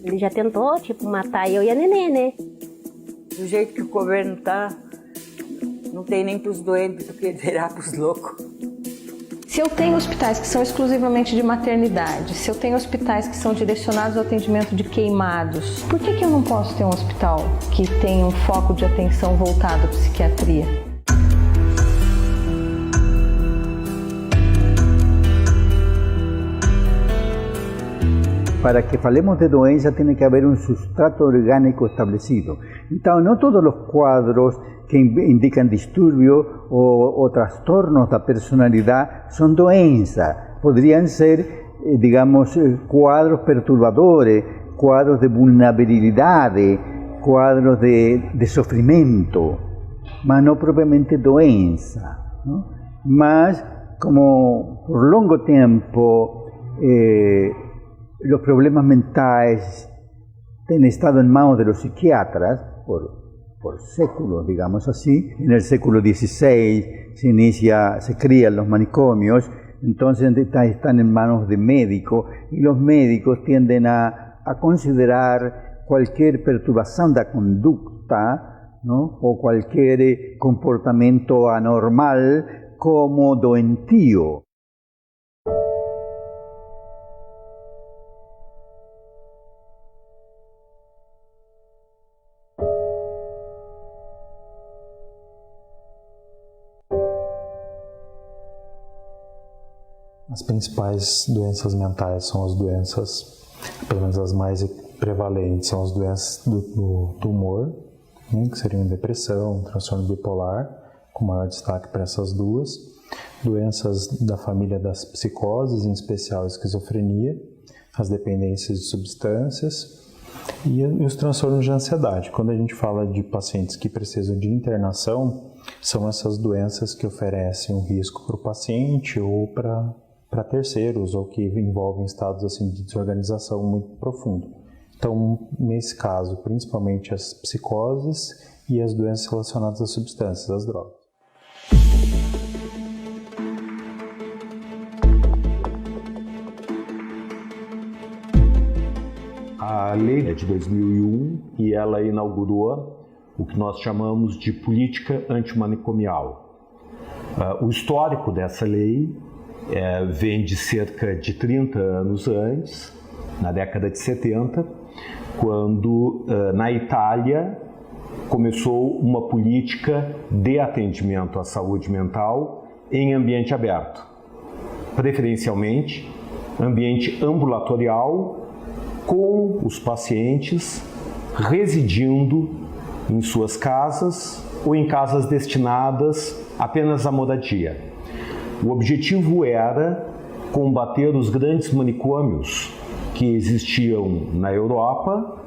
Ele já tentou, matar eu e a neném, né? Do jeito que o governo tá, não tem nem pros doentes, do que terá pros loucos. Se eu tenho hospitais que são exclusivamente de maternidade, se eu tenho hospitais que são direcionados ao atendimento de queimados, por que eu não posso ter um hospital que tenha um foco de atenção voltado à psiquiatria? Para que falemos de doença, tem que haver um substrato orgânico estabelecido. Então, não todos os quadros que indicam distúrbio ou trastornos da personalidade são doenças. Poderiam ser, digamos, quadros perturbadores, quadros de vulnerabilidade, quadros de sofrimento, mas não propriamente doença, não? Mas, como por longo tempo los problemas mentales han estado en manos de los psiquiatras por séculos, digamos así. En el século XVI se crían los manicomios, entonces están en manos de médicos, y los médicos tienden a considerar cualquier perturbación de conducta, ¿no? O cualquier comportamiento anormal como doentio. As principais doenças mentais são as doenças, pelo menos as mais prevalentes, são as doenças do humor, né, que seriam depressão, transtorno bipolar, com maior destaque para essas duas. Doenças da família das psicoses, em especial a esquizofrenia, as dependências de substâncias e os transtornos de ansiedade. Quando a gente fala de pacientes que precisam de internação, são essas doenças que oferecem um risco para o paciente ou para terceiros, ou que envolvem estados assim, de desorganização muito profundo. Então, nesse caso, principalmente as psicoses e as doenças relacionadas às substâncias, às drogas. A lei é de 2001 e ela inaugurou o que nós chamamos de política antimanicomial. O histórico dessa lei vem de cerca de 30 anos antes, na década de 70, quando na Itália começou uma política de atendimento à saúde mental em ambiente aberto, preferencialmente ambiente ambulatorial, com os pacientes residindo em suas casas ou em casas destinadas apenas à moradia. O objetivo era combater os grandes manicômios que existiam na Europa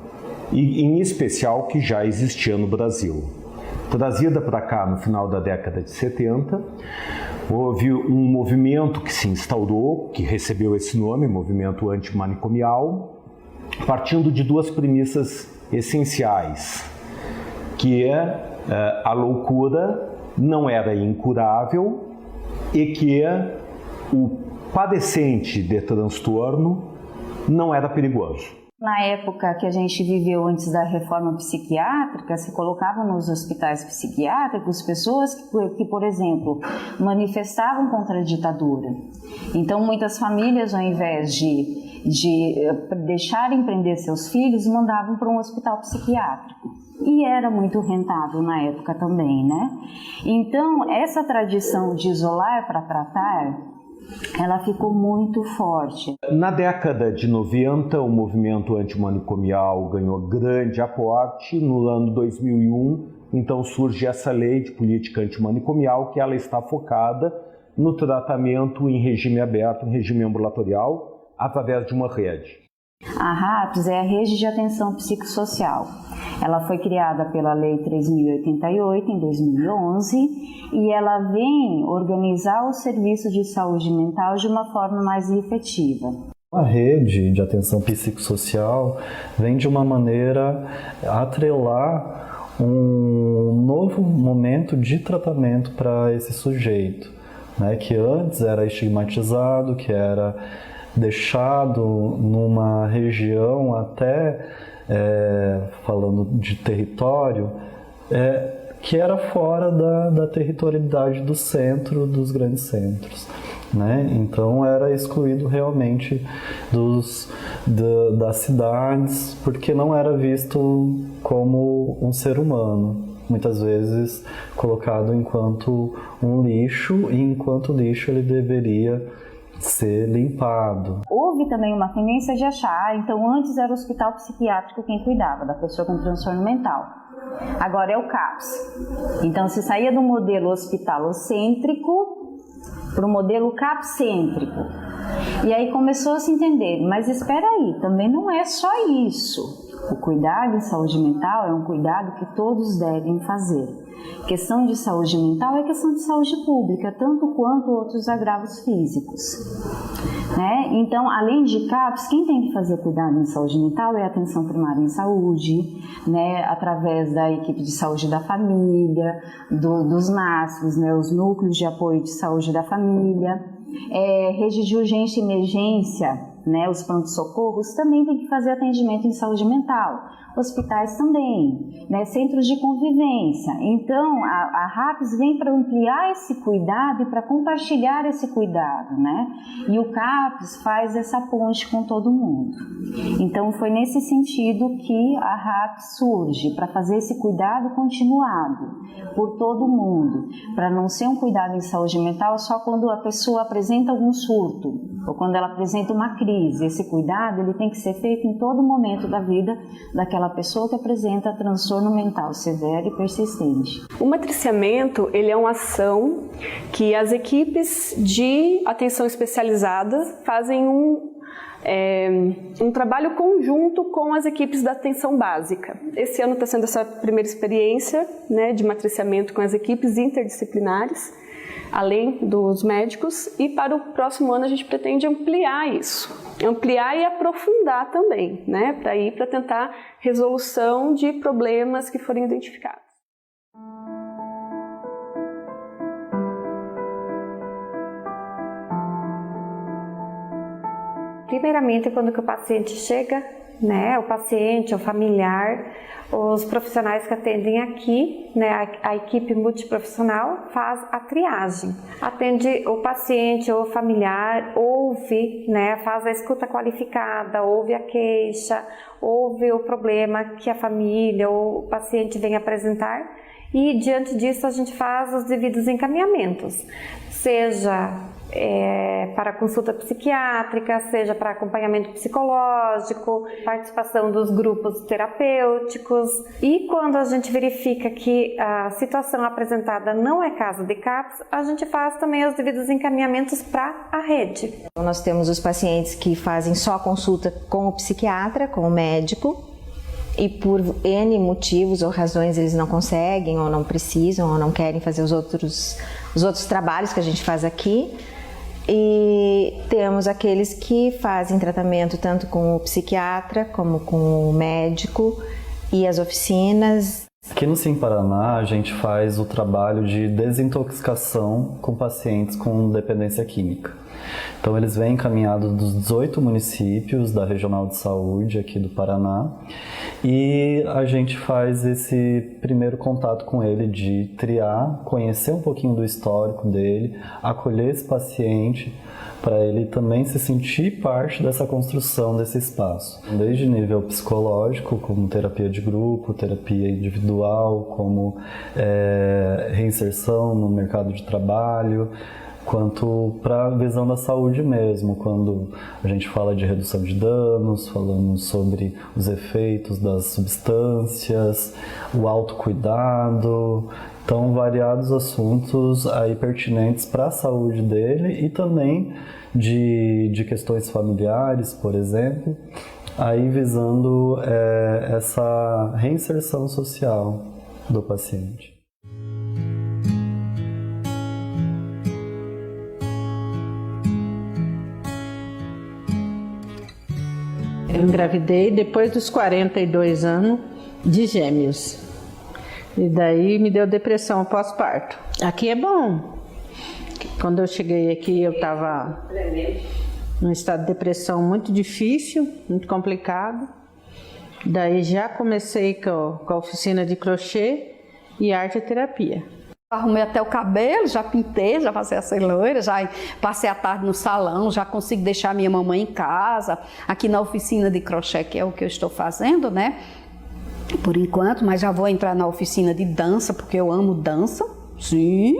e, em especial, que já existia no Brasil. Trazida para cá no final da década de 70, houve um movimento que se instaurou, que recebeu esse nome, movimento antimanicomial, partindo de duas premissas essenciais, que a loucura não era incurável e que o padecente de transtorno não era perigoso. Na época que a gente viveu antes da reforma psiquiátrica, se colocavam nos hospitais psiquiátricos pessoas que, por exemplo, manifestavam contra a ditadura. Então, muitas famílias, ao invés de deixarem prender seus filhos, mandavam para um hospital psiquiátrico. E era muito rentável na época também, né? Então, essa tradição de isolar para tratar, ela ficou muito forte. Na década de 90, o movimento antimanicomial ganhou grande aporte. No ano 2001, então surge essa lei de política antimanicomial, que ela está focada no tratamento em regime aberto, em regime ambulatorial, através de uma rede. A RAPS é a Rede de Atenção Psicossocial. Ela foi criada pela Lei 3.088, em 2011, e ela vem organizar o serviço de saúde mental de uma forma mais efetiva. A rede de atenção psicossocial vem de uma maneira a atrelar um novo momento de tratamento para esse sujeito, né, que antes era estigmatizado, que era deixado numa região até, falando de território, que era fora da territorialidade do centro, dos grandes centros, né? Então era excluído realmente das cidades, porque não era visto como um ser humano, muitas vezes colocado enquanto um lixo, e enquanto lixo ele deveria ser limpado. Houve também uma tendência de achar, então antes era o hospital psiquiátrico quem cuidava da pessoa com transtorno mental. Agora é o CAPS. Então se saía do modelo hospitalocêntrico para o modelo capcêntrico. E aí começou a se entender, mas espera aí, também não é só isso. O cuidado em saúde mental é um cuidado que todos devem fazer. Questão de saúde mental é questão de saúde pública, tanto quanto outros agravos físicos. Né? Então, além de CAPS, quem tem que fazer cuidado em saúde mental é a atenção primária em saúde, né? Através da equipe de saúde da família, dos NASFs, né? Os núcleos de apoio de saúde da família, rede de urgência e emergência, né? Os pronto-socorros também têm que fazer atendimento em saúde mental, hospitais também, né? Centros de convivência. Então, a RAPS vem para ampliar esse cuidado e para compartilhar esse cuidado, né? E o CAPS faz essa ponte com todo mundo. Então, foi nesse sentido que a RAPS surge, para fazer esse cuidado continuado por todo mundo, para não ser um cuidado em saúde mental só quando a pessoa apresenta algum surto ou quando ela apresenta uma crise. Esse cuidado ele tem que ser feito em todo momento da vida daquela pessoa que apresenta transtorno mental severo e persistente. O matriciamento ele é uma ação que as equipes de atenção especializada fazem um trabalho conjunto com as equipes da atenção básica. Esse ano está sendo essa primeira experiência, né, de matriciamento com as equipes interdisciplinares, além dos médicos, e para o próximo ano a gente pretende ampliar isso, ampliar e aprofundar também, né, para tentar resolução de problemas que forem identificados. Primeiramente, quando que o paciente chega, né, o paciente, o familiar, os profissionais que atendem aqui, né, a equipe multiprofissional faz a triagem. Atende o paciente ou o familiar, ouve, né, faz a escuta qualificada, ouve a queixa, ouve o problema que a família ou o paciente vem apresentar e, diante disso, a gente faz os devidos encaminhamentos, seja para consulta psiquiátrica, seja para acompanhamento psicológico, participação dos grupos terapêuticos. E quando a gente verifica que a situação apresentada não é caso de CAPS, a gente faz também os devidos encaminhamentos para a rede. Nós temos os pacientes que fazem só consulta com o psiquiatra, com o médico, e por N motivos ou razões eles não conseguem, ou não precisam, ou não querem fazer os outros trabalhos que a gente faz aqui. E temos aqueles que fazem tratamento tanto com o psiquiatra como com o médico e as oficinas. Aqui no Sim Paraná a gente faz o trabalho de desintoxicação com pacientes com dependência química. Então eles vêm encaminhados dos 18 municípios da Regional de Saúde aqui do Paraná e a gente faz esse primeiro contato com ele de triar, conhecer um pouquinho do histórico dele, acolher esse paciente para ele também se sentir parte dessa construção desse espaço. Desde nível psicológico, como terapia de grupo, terapia individual, como reinserção no mercado de trabalho, quanto para a visão da saúde mesmo, quando a gente fala de redução de danos, falamos sobre os efeitos das substâncias, o autocuidado, então variados assuntos aí pertinentes para a saúde dele e também de questões familiares, por exemplo, aí visando essa reinserção social do paciente. Eu engravidei depois dos 42 anos de gêmeos. E daí me deu depressão pós-parto. Aqui é bom. Quando eu cheguei aqui eu estava num estado de depressão muito difícil, muito complicado. Daí já comecei com a oficina de crochê e arte-terapia. Arrumei até o cabelo, já pintei, já passei a ser loira, já passei a tarde no salão, já consigo deixar minha mamãe em casa, aqui na oficina de crochê, que é o que eu estou fazendo, né? Por enquanto, mas já vou entrar na oficina de dança, porque eu amo dança. Sim,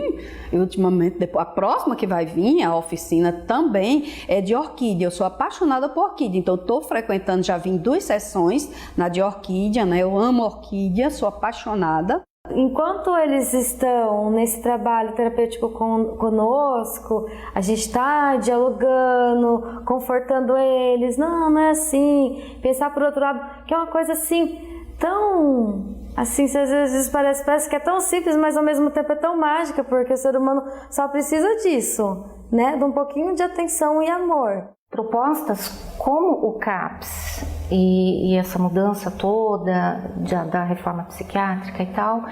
e ultimamente, a próxima que vai vir, a oficina também é de orquídea. Eu sou apaixonada por orquídea, então estou frequentando, já vim 2 sessões na de orquídea, né? Eu amo orquídea, sou apaixonada. Enquanto eles estão nesse trabalho terapêutico conosco, a gente está dialogando, confortando eles. Não é assim. Pensar por outro lado, que é uma coisa assim, tão... Assim, às vezes parece que é tão simples, mas ao mesmo tempo é tão mágica, porque o ser humano só precisa disso, né? De um pouquinho de atenção e amor. Propostas como o CAPS e essa mudança toda da reforma psiquiátrica e tal,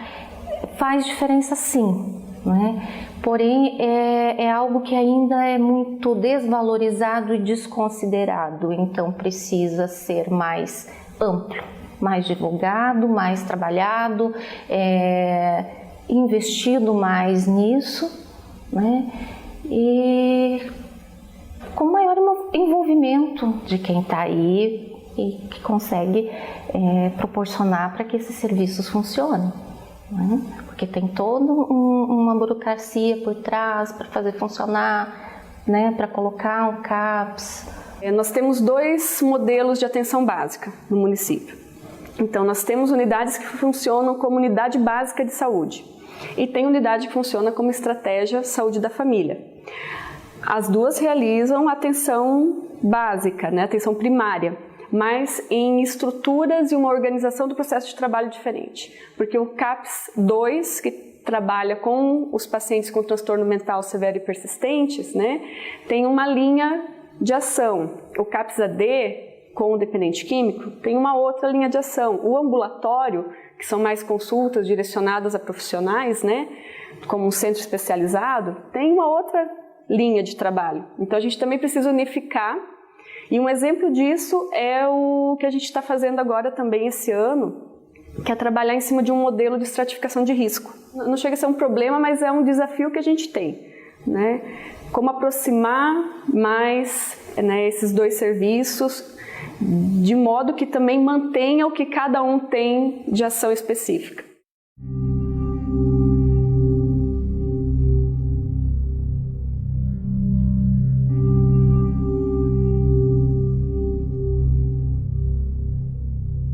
faz diferença sim, né? Porém é algo que ainda é muito desvalorizado e desconsiderado, então precisa ser mais amplo, mais divulgado, mais trabalhado, investido mais nisso, né? E com maior envolvimento de quem está aí e que consegue proporcionar para que esses serviços funcionem, né? Porque tem toda uma burocracia por trás para fazer funcionar, né? Para colocar um CAPS. Nós temos 2 modelos de atenção básica no município. Então, nós temos unidades que funcionam como unidade básica de saúde e tem unidade que funciona como estratégia saúde da família. As 2 realizam atenção básica, né, atenção primária, mas em estruturas e uma organização do processo de trabalho diferente. Porque o CAPS 2, que trabalha com os pacientes com transtorno mental severo e persistentes, né, tem uma linha de ação. O CAPS AD, com o dependente químico, tem uma outra linha de ação. O ambulatório, que são mais consultas direcionadas a profissionais, né, como um centro especializado, tem uma outra linha de trabalho. Então a gente também precisa unificar, e um exemplo disso é o que a gente está fazendo agora também esse ano, que é trabalhar em cima de um modelo de estratificação de risco. Não chega a ser um problema, mas é um desafio que a gente tem, né? Como aproximar mais, né, esses 2 serviços, de modo que também mantenha o que cada um tem de ação específica.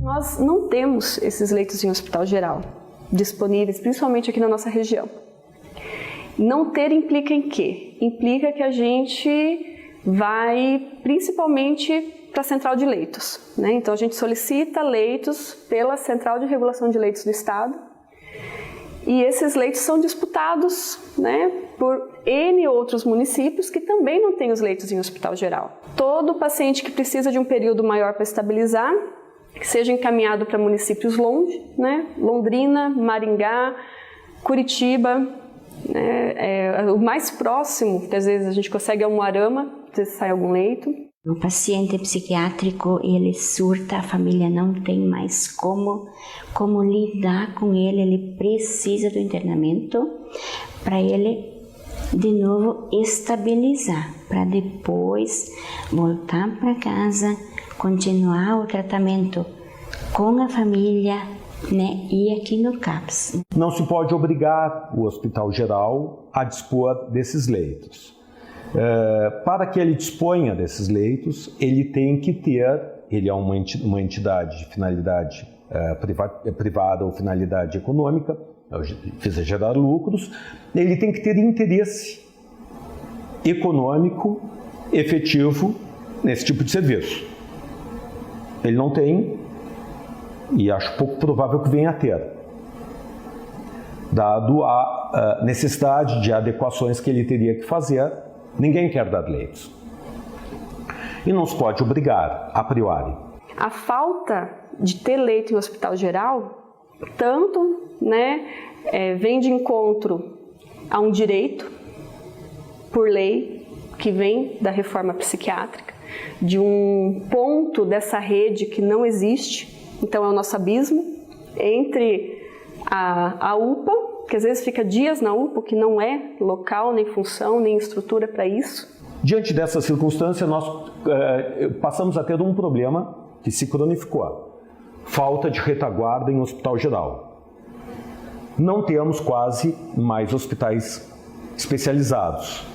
Nós não temos esses leitos em hospital geral disponíveis, principalmente aqui na nossa região. Não ter implica em quê? Implica que a gente vai principalmente para a central de leitos, né? Então a gente solicita leitos pela Central de Regulação de Leitos do Estado e esses leitos são disputados, né, por N outros municípios que também não têm os leitos em hospital geral. Todo paciente que precisa de um período maior para estabilizar, que seja encaminhado para municípios longe, né? Londrina, Maringá, Curitiba, né? O mais próximo que às vezes a gente consegue é Umuarama, às vezes sai algum leito. O paciente psiquiátrico, ele surta, a família não tem mais como lidar com ele precisa do internamento para ele, de novo, estabilizar, para depois voltar para casa, continuar o tratamento com a família, né, e aqui no CAPS. Não se pode obrigar o Hospital Geral a dispor desses leitos. Para que ele disponha desses leitos, ele tem que ter, ele é uma entidade de finalidade privada ou finalidade econômica, visa gerar lucros, ele tem que ter interesse econômico efetivo nesse tipo de serviço. Ele não tem, e acho pouco provável que venha a ter, dado a necessidade de adequações que ele teria que fazer. Ninguém quer dar leitos. E não se pode obrigar, a priori. A falta de ter leito em hospital geral, tanto, né, vem de encontro a um direito, por lei, que vem da reforma psiquiátrica, de um ponto dessa rede que não existe, então é o nosso abismo entre a UPA, que às vezes fica dias na UPA, que não é local, nem função, nem estrutura para isso. Diante dessa circunstância, nós passamos a ter um problema que se cronificou: falta de retaguarda em hospital geral. Não temos quase mais hospitais especializados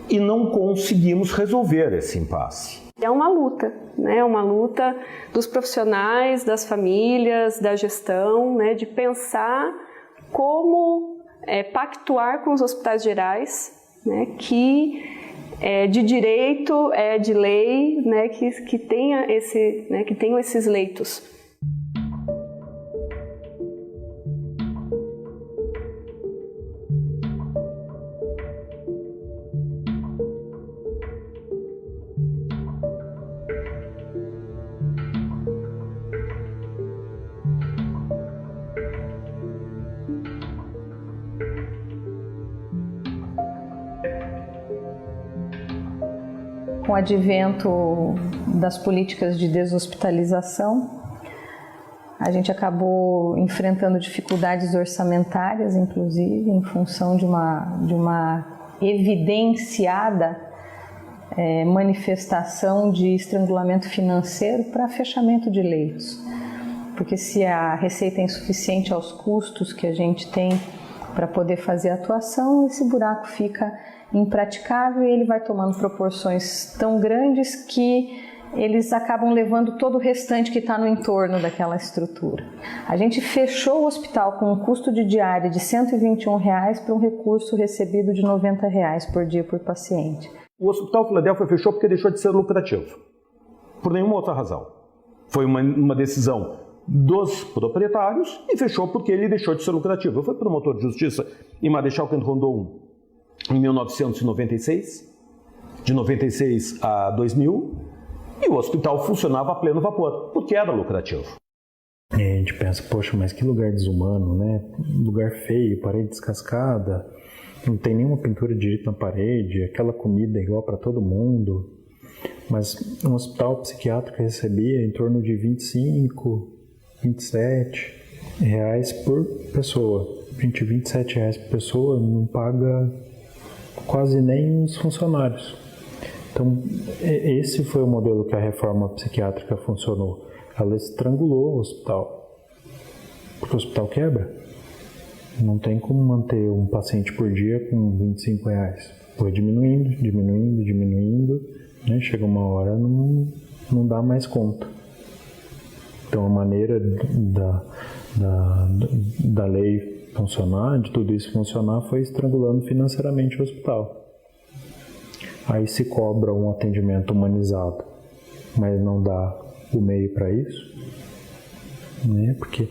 e não conseguimos resolver esse impasse. É uma luta, né? Uma luta dos profissionais, das famílias, da gestão, né? De pensar como pactuar com os hospitais gerais, né? Que é de direito, é de lei, né? Que tenha que tenham esses leitos. Com o advento das políticas de deshospitalização, a gente acabou enfrentando dificuldades orçamentárias, inclusive, em função de uma evidenciada manifestação de estrangulamento financeiro para fechamento de leitos. Porque se a receita é insuficiente aos custos que a gente tem para poder fazer a atuação, esse buraco fica impraticável e ele vai tomando proporções tão grandes que eles acabam levando todo o restante que está no entorno daquela estrutura. A gente fechou o hospital com um custo de diária de R$ 121 para um recurso recebido de R$ 90 por dia por paciente. O Hospital Filadélfia fechou porque deixou de ser lucrativo, por nenhuma outra razão. Foi uma decisão dos proprietários e fechou porque ele deixou de ser lucrativo. Eu fui promotor de justiça em Marechal Cândido Rondon em 1996, de 96 a 2000, e o hospital funcionava a pleno vapor, porque era lucrativo. E a gente pensa, poxa, mas que lugar desumano, né? Lugar feio, parede descascada, não tem nenhuma pintura direito na parede, aquela comida igual para todo mundo. Mas um hospital psiquiátrico recebia em torno de 25, 27 reais por pessoa. 27 reais por pessoa não paga quase nem os funcionários. Então, esse foi o modelo que a reforma psiquiátrica funcionou. Ela estrangulou o hospital, porque o hospital quebra. Não tem como manter um paciente por dia com 25 reais. Foi diminuindo, né? Chega uma hora não dá mais conta. Então, a maneira da lei funcionar, de tudo isso funcionar, foi estrangulando financeiramente o hospital. Aí se cobra um atendimento humanizado, mas não dá o meio para isso, né? Porque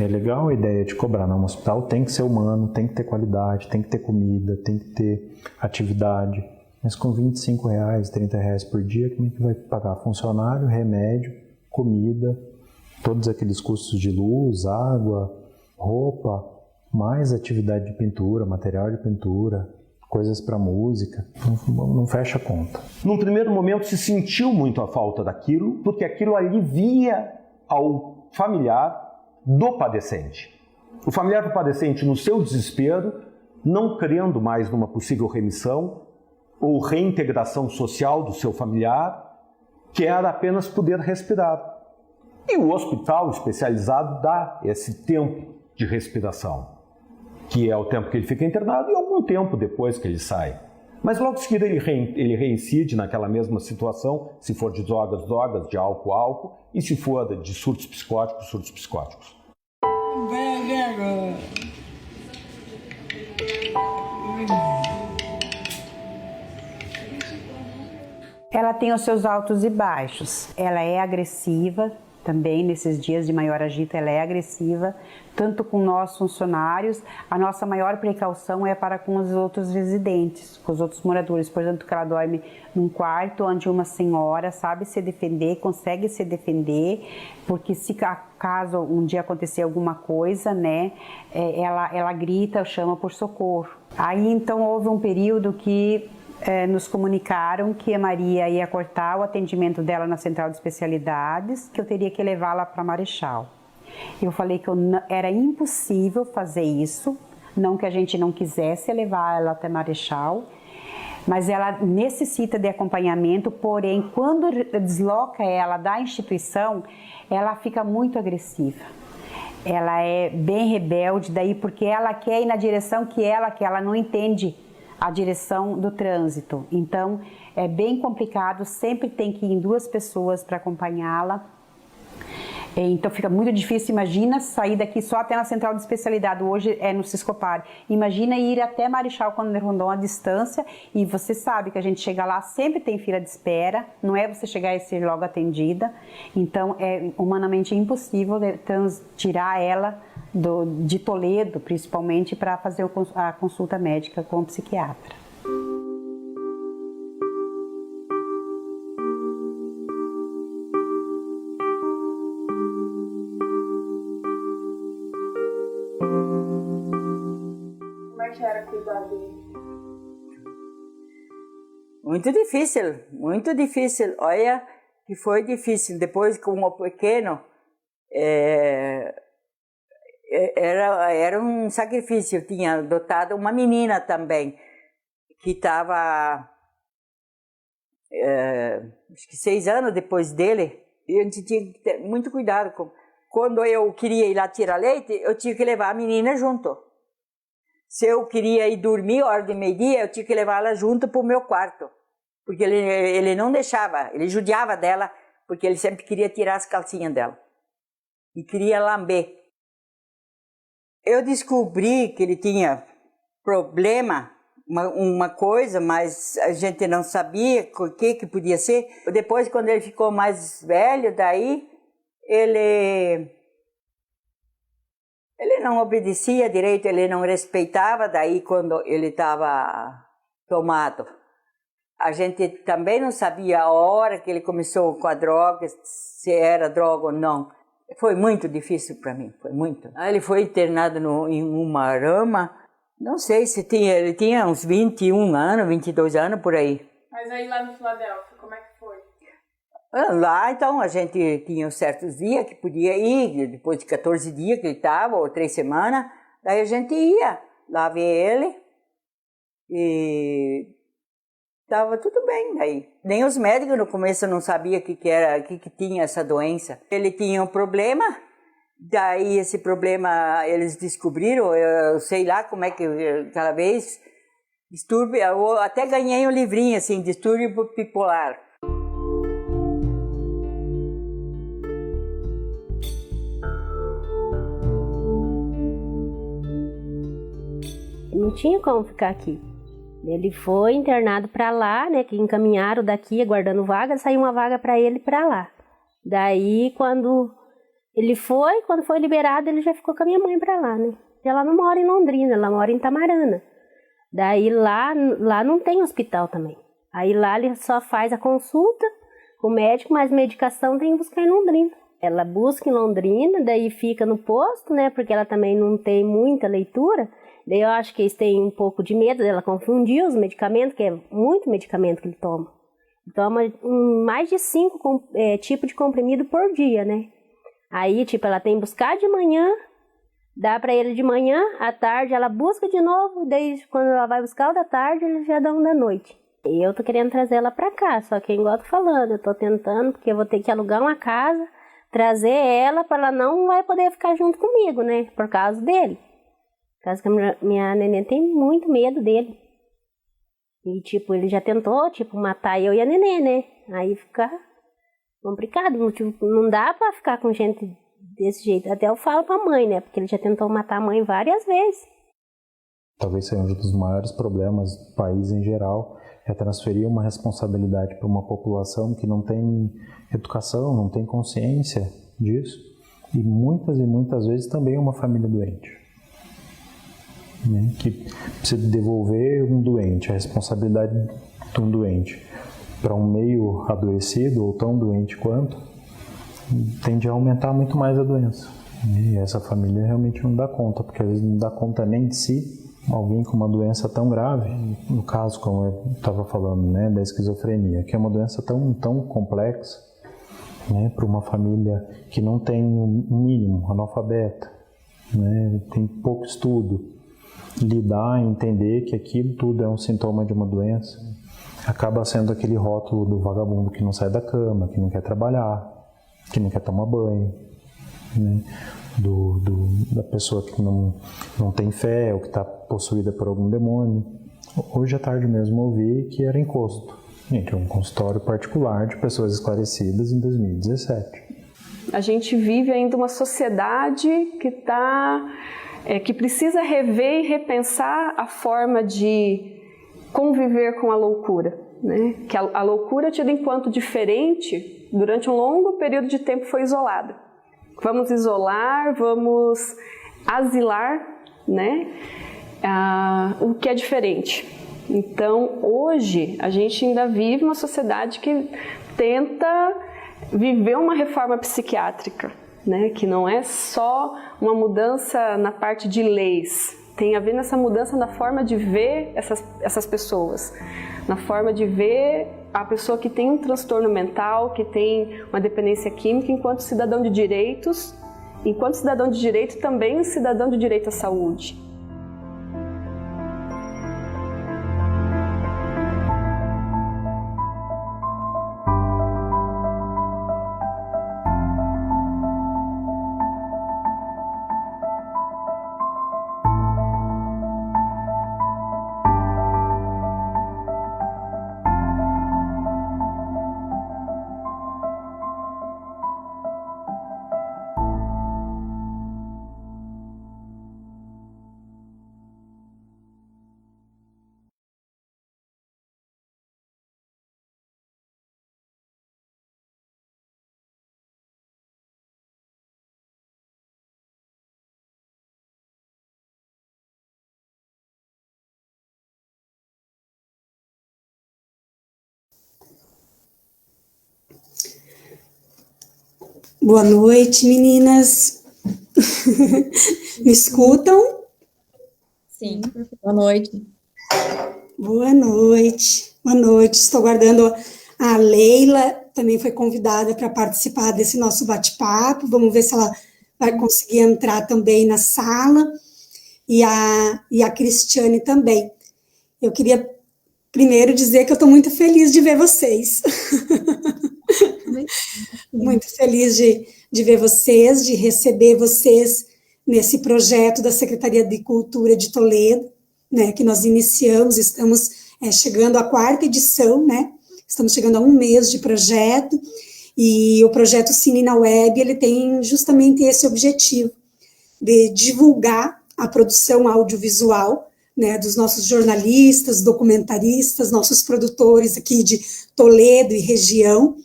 é legal a ideia de cobrar, não, um hospital tem que ser humano, tem que ter qualidade, tem que ter comida, tem que ter atividade, mas com 25 reais, 30 reais por dia, como é que vai pagar funcionário, remédio, comida, todos aqueles custos de luz, água, roupa, mais atividade de pintura, material de pintura, coisas para música, não fecha a conta. Num primeiro momento se sentiu muito a falta daquilo, porque aquilo alivia ao familiar do padecente. O familiar do padecente, no seu desespero, não crendo mais numa possível remissão ou reintegração social do seu familiar, quer apenas poder respirar. E o hospital especializado dá esse tempo de respiração, que é o tempo que ele fica internado e algum tempo depois que ele sai. Mas logo em seguida ele reincide naquela mesma situação, se for de drogas, de álcool, e se for de surtos psicóticos. Ela tem os seus altos e baixos. Ela é agressiva. Também nesses dias de maior agito, ela é agressiva, tanto com nós funcionários. A nossa maior precaução é para com os outros residentes, com os outros moradores. Portanto, que ela dorme num quarto onde uma senhora sabe se defender, consegue se defender, porque se caso um dia acontecer alguma coisa, né, ela grita, chama por socorro. Aí então houve um período que nos comunicaram que a Maria ia cortar o atendimento dela na central de especialidades, que eu teria que levá-la para Marechal. Eu falei que era impossível fazer isso, não que a gente não quisesse levar ela até Marechal, mas ela necessita de acompanhamento, porém, quando desloca ela da instituição, ela fica muito agressiva. Ela é bem rebelde, daí porque ela quer ir na direção que ela não entende a direção do trânsito. Então, é bem complicado, sempre tem que ir em 2 pessoas para acompanhá-la. Então fica muito difícil, imagina sair daqui só até na central de especialidade, hoje é no Siscopar. Imagina ir até Marechal Conde Rondon a distância, e você sabe que a gente chega lá, sempre tem fila de espera, não é você chegar e ser logo atendida. Então é humanamente impossível tirar ela de Toledo, principalmente, para fazer a consulta médica com o psiquiatra. Era cuidar dele? Muito difícil. Olha que foi difícil. Depois, com o pequeno, era um sacrifício. Eu tinha adotado uma menina também, que estava, acho que 6 anos depois dele, e a gente tinha que ter muito cuidado. Quando eu queria ir lá tirar leite, eu tinha que levar a menina junto. Se eu queria ir dormir, hora de meio-dia, eu tinha que levar ela junto para o meu quarto. Porque ele não deixava, ele judiava dela, porque ele sempre queria tirar as calcinhas dela. E queria lamber. Eu descobri que ele tinha problema, uma coisa, mas a gente não sabia o que podia ser. Depois, quando ele ficou mais velho, daí ele não obedecia direito, ele não respeitava, daí quando ele estava tomado. A gente também não sabia a hora que ele começou com a droga, se era droga ou não. Foi muito difícil para mim, foi muito. Ele foi internado em uma rama, não sei se ele tinha uns 21 anos, 22 anos, por aí. Mas aí lá no Filadélfia, como é que foi? Lá, então, a gente tinha certos dias que podia ir, depois de 14 dias que ele estava, ou 3 semanas, daí a gente ia lá ver ele e estava tudo bem daí. Nem os médicos no começo não sabiam que tinha essa doença. Ele tinha um problema, daí esse problema eles descobriram, eu sei lá como é que cada vez, distúrbio, eu até ganhei um livrinho assim, distúrbio bipolar. Não tinha como ficar aqui. Ele foi internado para lá, né, que encaminharam daqui, aguardando vaga, saiu uma vaga para ele para lá. Daí, quando foi liberado, ele já ficou com a minha mãe para lá, né. Ela não mora em Londrina, ela mora em Tamarana. Daí, lá não tem hospital também. Aí lá ele só faz a consulta com o médico, mas medicação tem que buscar em Londrina. Ela busca em Londrina, daí fica no posto, né, porque ela também não tem muita leitura. Daí eu acho que eles têm um pouco de medo dela confundir os medicamentos, que é muito medicamento que ele toma. Toma mais de 5 tipos de comprimido por dia, né? Aí, tipo, ela tem que buscar de manhã, dá pra ele de manhã, à tarde ela busca de novo, daí quando ela vai buscar o da tarde, eles já dão da noite. E eu tô querendo trazer ela pra cá, só que igual eu tô falando, eu tô tentando, porque eu vou ter que alugar uma casa, trazer ela, pra ela não vai poder ficar junto comigo, né? Por causa dele. Por causa que minha neném tem muito medo dele. E, tipo, ele já tentou, tipo, matar eu e a neném, né? Aí fica complicado. Tipo, não dá pra ficar com gente desse jeito. Até eu falo pra mãe, né? Porque ele já tentou matar a mãe várias vezes. Talvez seja um dos maiores problemas do país em geral, é transferir uma responsabilidade para uma população que não tem educação, não tem consciência disso. E muitas vezes também uma família doente. Né, que precisa devolver um doente, a responsabilidade de um doente para um meio adoecido ou tão doente quanto, tende a aumentar muito mais a doença. E essa família realmente não dá conta, porque às vezes não dá conta nem de si alguém com uma doença tão grave, no caso, como eu estava falando, né, da esquizofrenia, que é uma doença tão complexa, né, para uma família que não tem um mínimo, analfabeta, né, tem pouco estudo, lidar e entender que aquilo tudo é um sintoma de uma doença, acaba sendo aquele rótulo do vagabundo que não sai da cama, que não quer trabalhar, que não quer tomar banho, né, da pessoa que não tem fé ou que está possuída por algum demônio. Hoje à tarde mesmo eu ouvi que era encosto. Gente, é um consultório particular de pessoas esclarecidas em 2017. A gente vive ainda uma sociedade que precisa rever e repensar a forma de conviver com a loucura, né? Que a loucura, tida enquanto diferente, durante um longo período de tempo foi isolada. Vamos isolar, vamos asilar, né? O que é diferente. Então, hoje, a gente ainda vive uma sociedade que tenta viver uma reforma psiquiátrica, né? Que não é só uma mudança na parte de leis, tem a ver nessa mudança na forma de ver essas pessoas, na forma de ver a pessoa que tem um transtorno mental, que tem uma dependência química, enquanto cidadão de direitos, enquanto cidadão de direito também cidadão de direito à saúde. Boa noite, meninas. Me escutam? Sim, boa noite. Boa noite. Boa noite. Estou aguardando a Leila, também foi convidada para participar desse nosso bate-papo. Vamos ver se ela vai conseguir entrar também na sala. E a Cristiane também. Eu queria primeiro dizer que eu estou muito feliz de ver vocês. Muito feliz de ver vocês, de receber vocês nesse projeto da Secretaria de Cultura de Toledo, né, que nós iniciamos, estamos chegando à 4ª edição, né, estamos chegando a 1 mês de projeto, e o projeto Cine na Web, ele tem justamente esse objetivo, de divulgar a produção audiovisual, né, dos nossos jornalistas, documentaristas, nossos produtores aqui de Toledo e região,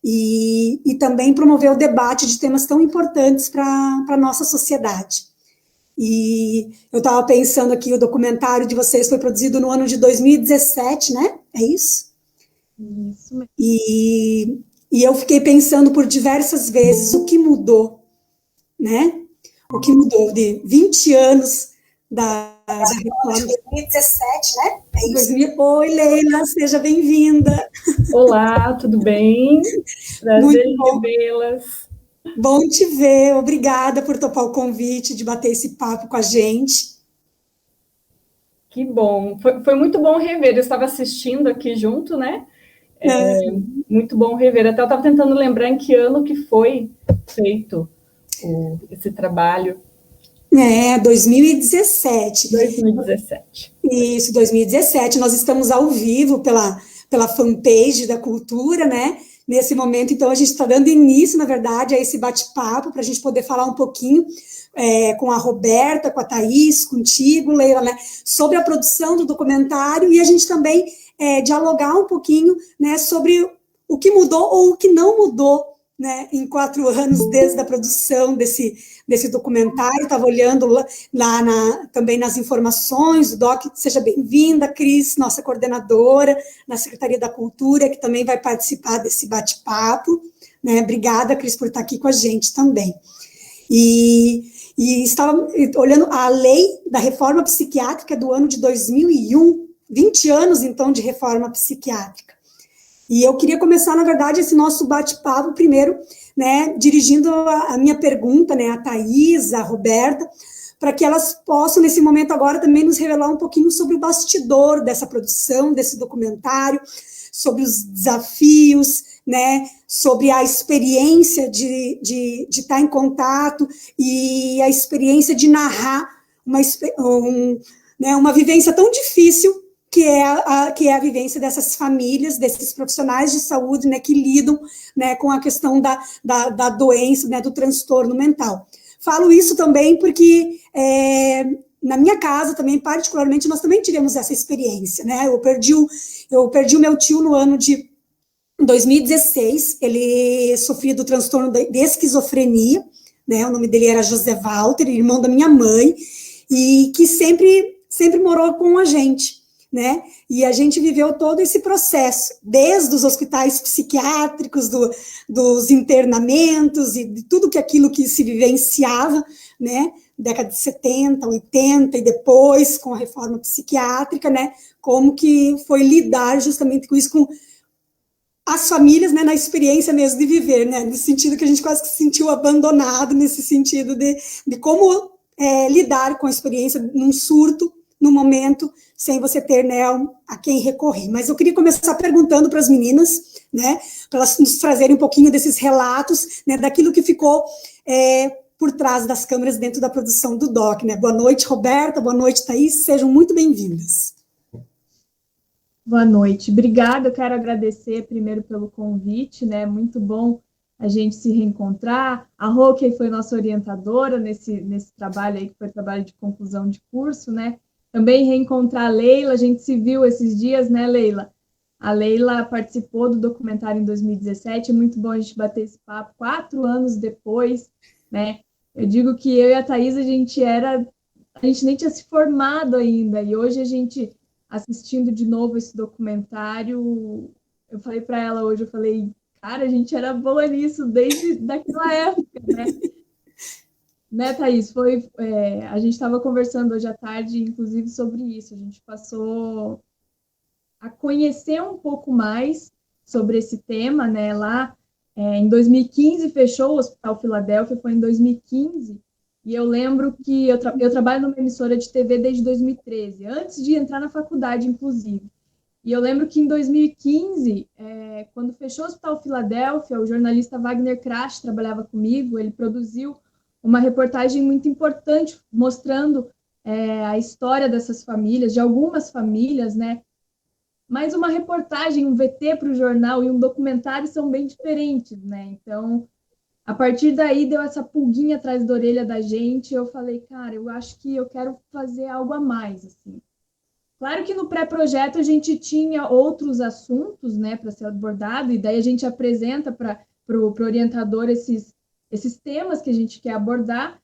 e também promover o debate de temas tão importantes para a nossa sociedade. E eu estava pensando aqui, o documentário de vocês foi produzido no ano de 2017, né? É isso? Isso mesmo. E eu fiquei pensando por diversas vezes o que mudou, né? O que mudou de 20 anos da reforma. 2017, né? É isso. Oi, Leila, seja bem-vinda. Olá, tudo bem? Prazer em revê-las. Bom te ver, obrigada por topar o convite de bater esse papo com a gente. Que bom, foi muito bom rever, eu estava assistindo aqui junto, né? Muito bom rever, até eu estava tentando lembrar em que ano que foi feito esse trabalho. 2017. 2017. Isso, 2017. Nós estamos ao vivo pela fanpage da Cultura, né? Nesse momento, então, a gente está dando início, na verdade, a esse bate-papo, para a gente poder falar um pouquinho com a Roberta, com a Thaís, contigo, Leila, né? Sobre a produção do documentário e a gente também dialogar um pouquinho, né? Sobre o que mudou ou o que não mudou, né, em 4 anos desde a produção desse documentário. Estava olhando lá também nas informações, o Doc, seja bem-vinda, Cris, nossa coordenadora na Secretaria da Cultura, que também vai participar desse bate-papo, né, obrigada, Cris, por estar aqui com a gente também. E E estava olhando a lei da reforma psiquiátrica do ano de 2001, 20 anos, então, de reforma psiquiátrica. E eu queria começar, na verdade, esse nosso bate-papo primeiro, né, dirigindo a minha pergunta, né, a Thaís, a Roberta, para que elas possam, nesse momento agora, também nos revelar um pouquinho sobre o bastidor dessa produção, desse documentário, sobre os desafios, né, sobre a experiência de estar em contato e a experiência de narrar uma vivência tão difícil que é a vivência dessas famílias, desses profissionais de saúde, né, que lidam, né, com a questão da doença, né, do transtorno mental. Falo isso também porque na minha casa também, particularmente, nós também tivemos essa experiência, né? Eu perdi o meu tio no ano de 2016, ele sofria do transtorno de esquizofrenia, né? O nome dele era José Walter, irmão da minha mãe, e que sempre morou com a gente, né? E a gente viveu todo esse processo, desde os hospitais psiquiátricos, dos internamentos e de tudo aquilo que se vivenciava, né? Década de 70, 80 e depois com a reforma psiquiátrica, né? Como que foi lidar justamente com isso, com as famílias, né, na experiência mesmo de viver, né, no sentido que a gente quase que se sentiu abandonado, nesse sentido de como lidar com a experiência num surto, num momento, sem você ter, né, a quem recorrer. Mas eu queria começar perguntando para as meninas, né, para elas nos trazerem um pouquinho desses relatos, né, daquilo que ficou por trás das câmeras dentro da produção do doc, né. Boa noite, Roberta, boa noite, Thaís, sejam muito bem-vindas. Boa noite, obrigada, eu quero agradecer primeiro pelo convite, né, muito bom a gente se reencontrar. A Rô, que foi nossa orientadora nesse trabalho aí, que foi trabalho de conclusão de curso, né, também reencontrar a Leila, a gente se viu esses dias, né, Leila? A Leila participou do documentário em 2017, é muito bom a gente bater esse papo 4 anos depois, né, eu digo que eu e a Thaís, a gente nem tinha se formado ainda, e hoje a gente, assistindo de novo esse documentário, eu falei para ela hoje, eu falei, cara, a gente era boa nisso desde daquela época, né? Né, Thaís? A gente estava conversando hoje à tarde, inclusive, sobre isso. A gente passou a conhecer um pouco mais sobre esse tema, né? Lá em 2015 fechou o Hospital Filadélfia, foi em 2015. E eu lembro que eu trabalho numa emissora de TV desde 2013, antes de entrar na faculdade, inclusive. E eu lembro que em 2015, quando fechou o Hospital Filadélfia, o jornalista Wagner Crash trabalhava comigo, ele produziu uma reportagem muito importante, mostrando a história dessas famílias, de algumas famílias, né? Mas uma reportagem, um VT para o jornal e um documentário são bem diferentes, né? Então, a partir daí, deu essa pulguinha atrás da orelha da gente, eu falei, cara, eu acho que eu quero fazer algo a mais, assim. Claro que no pré-projeto a gente tinha outros assuntos, né, para ser abordado, e daí a gente apresenta para o orientador esses temas que a gente quer abordar,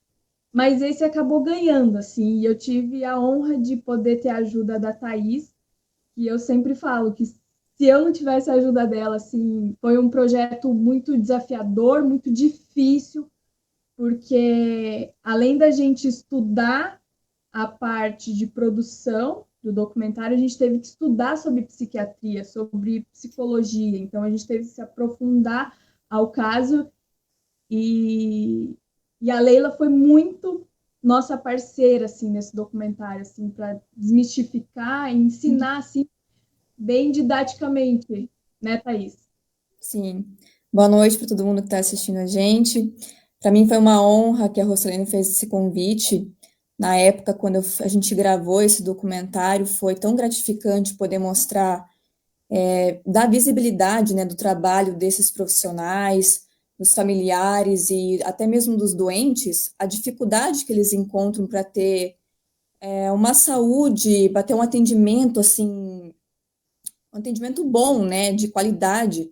mas esse acabou ganhando, assim, e eu tive a honra de poder ter a ajuda da Thaís, que eu sempre falo que se eu não tivesse a ajuda dela, assim, foi um projeto muito desafiador, muito difícil, porque além da gente estudar a parte de produção do documentário, a gente teve que estudar sobre psiquiatria, sobre psicologia, então a gente teve que se aprofundar ao caso, e a Leila foi muito nossa parceira, assim, nesse documentário, assim, para desmistificar e ensinar, assim, bem didaticamente, né, Thaís? Sim. Boa noite para todo mundo que está assistindo a gente. Para mim foi uma honra que a Rosalene fez esse convite. Na época, quando a gente gravou esse documentário, foi tão gratificante poder mostrar, dar visibilidade, né, do trabalho desses profissionais, dos familiares e até mesmo dos doentes, a dificuldade que eles encontram para ter uma saúde, para ter um atendimento, assim, um atendimento bom, né, de qualidade.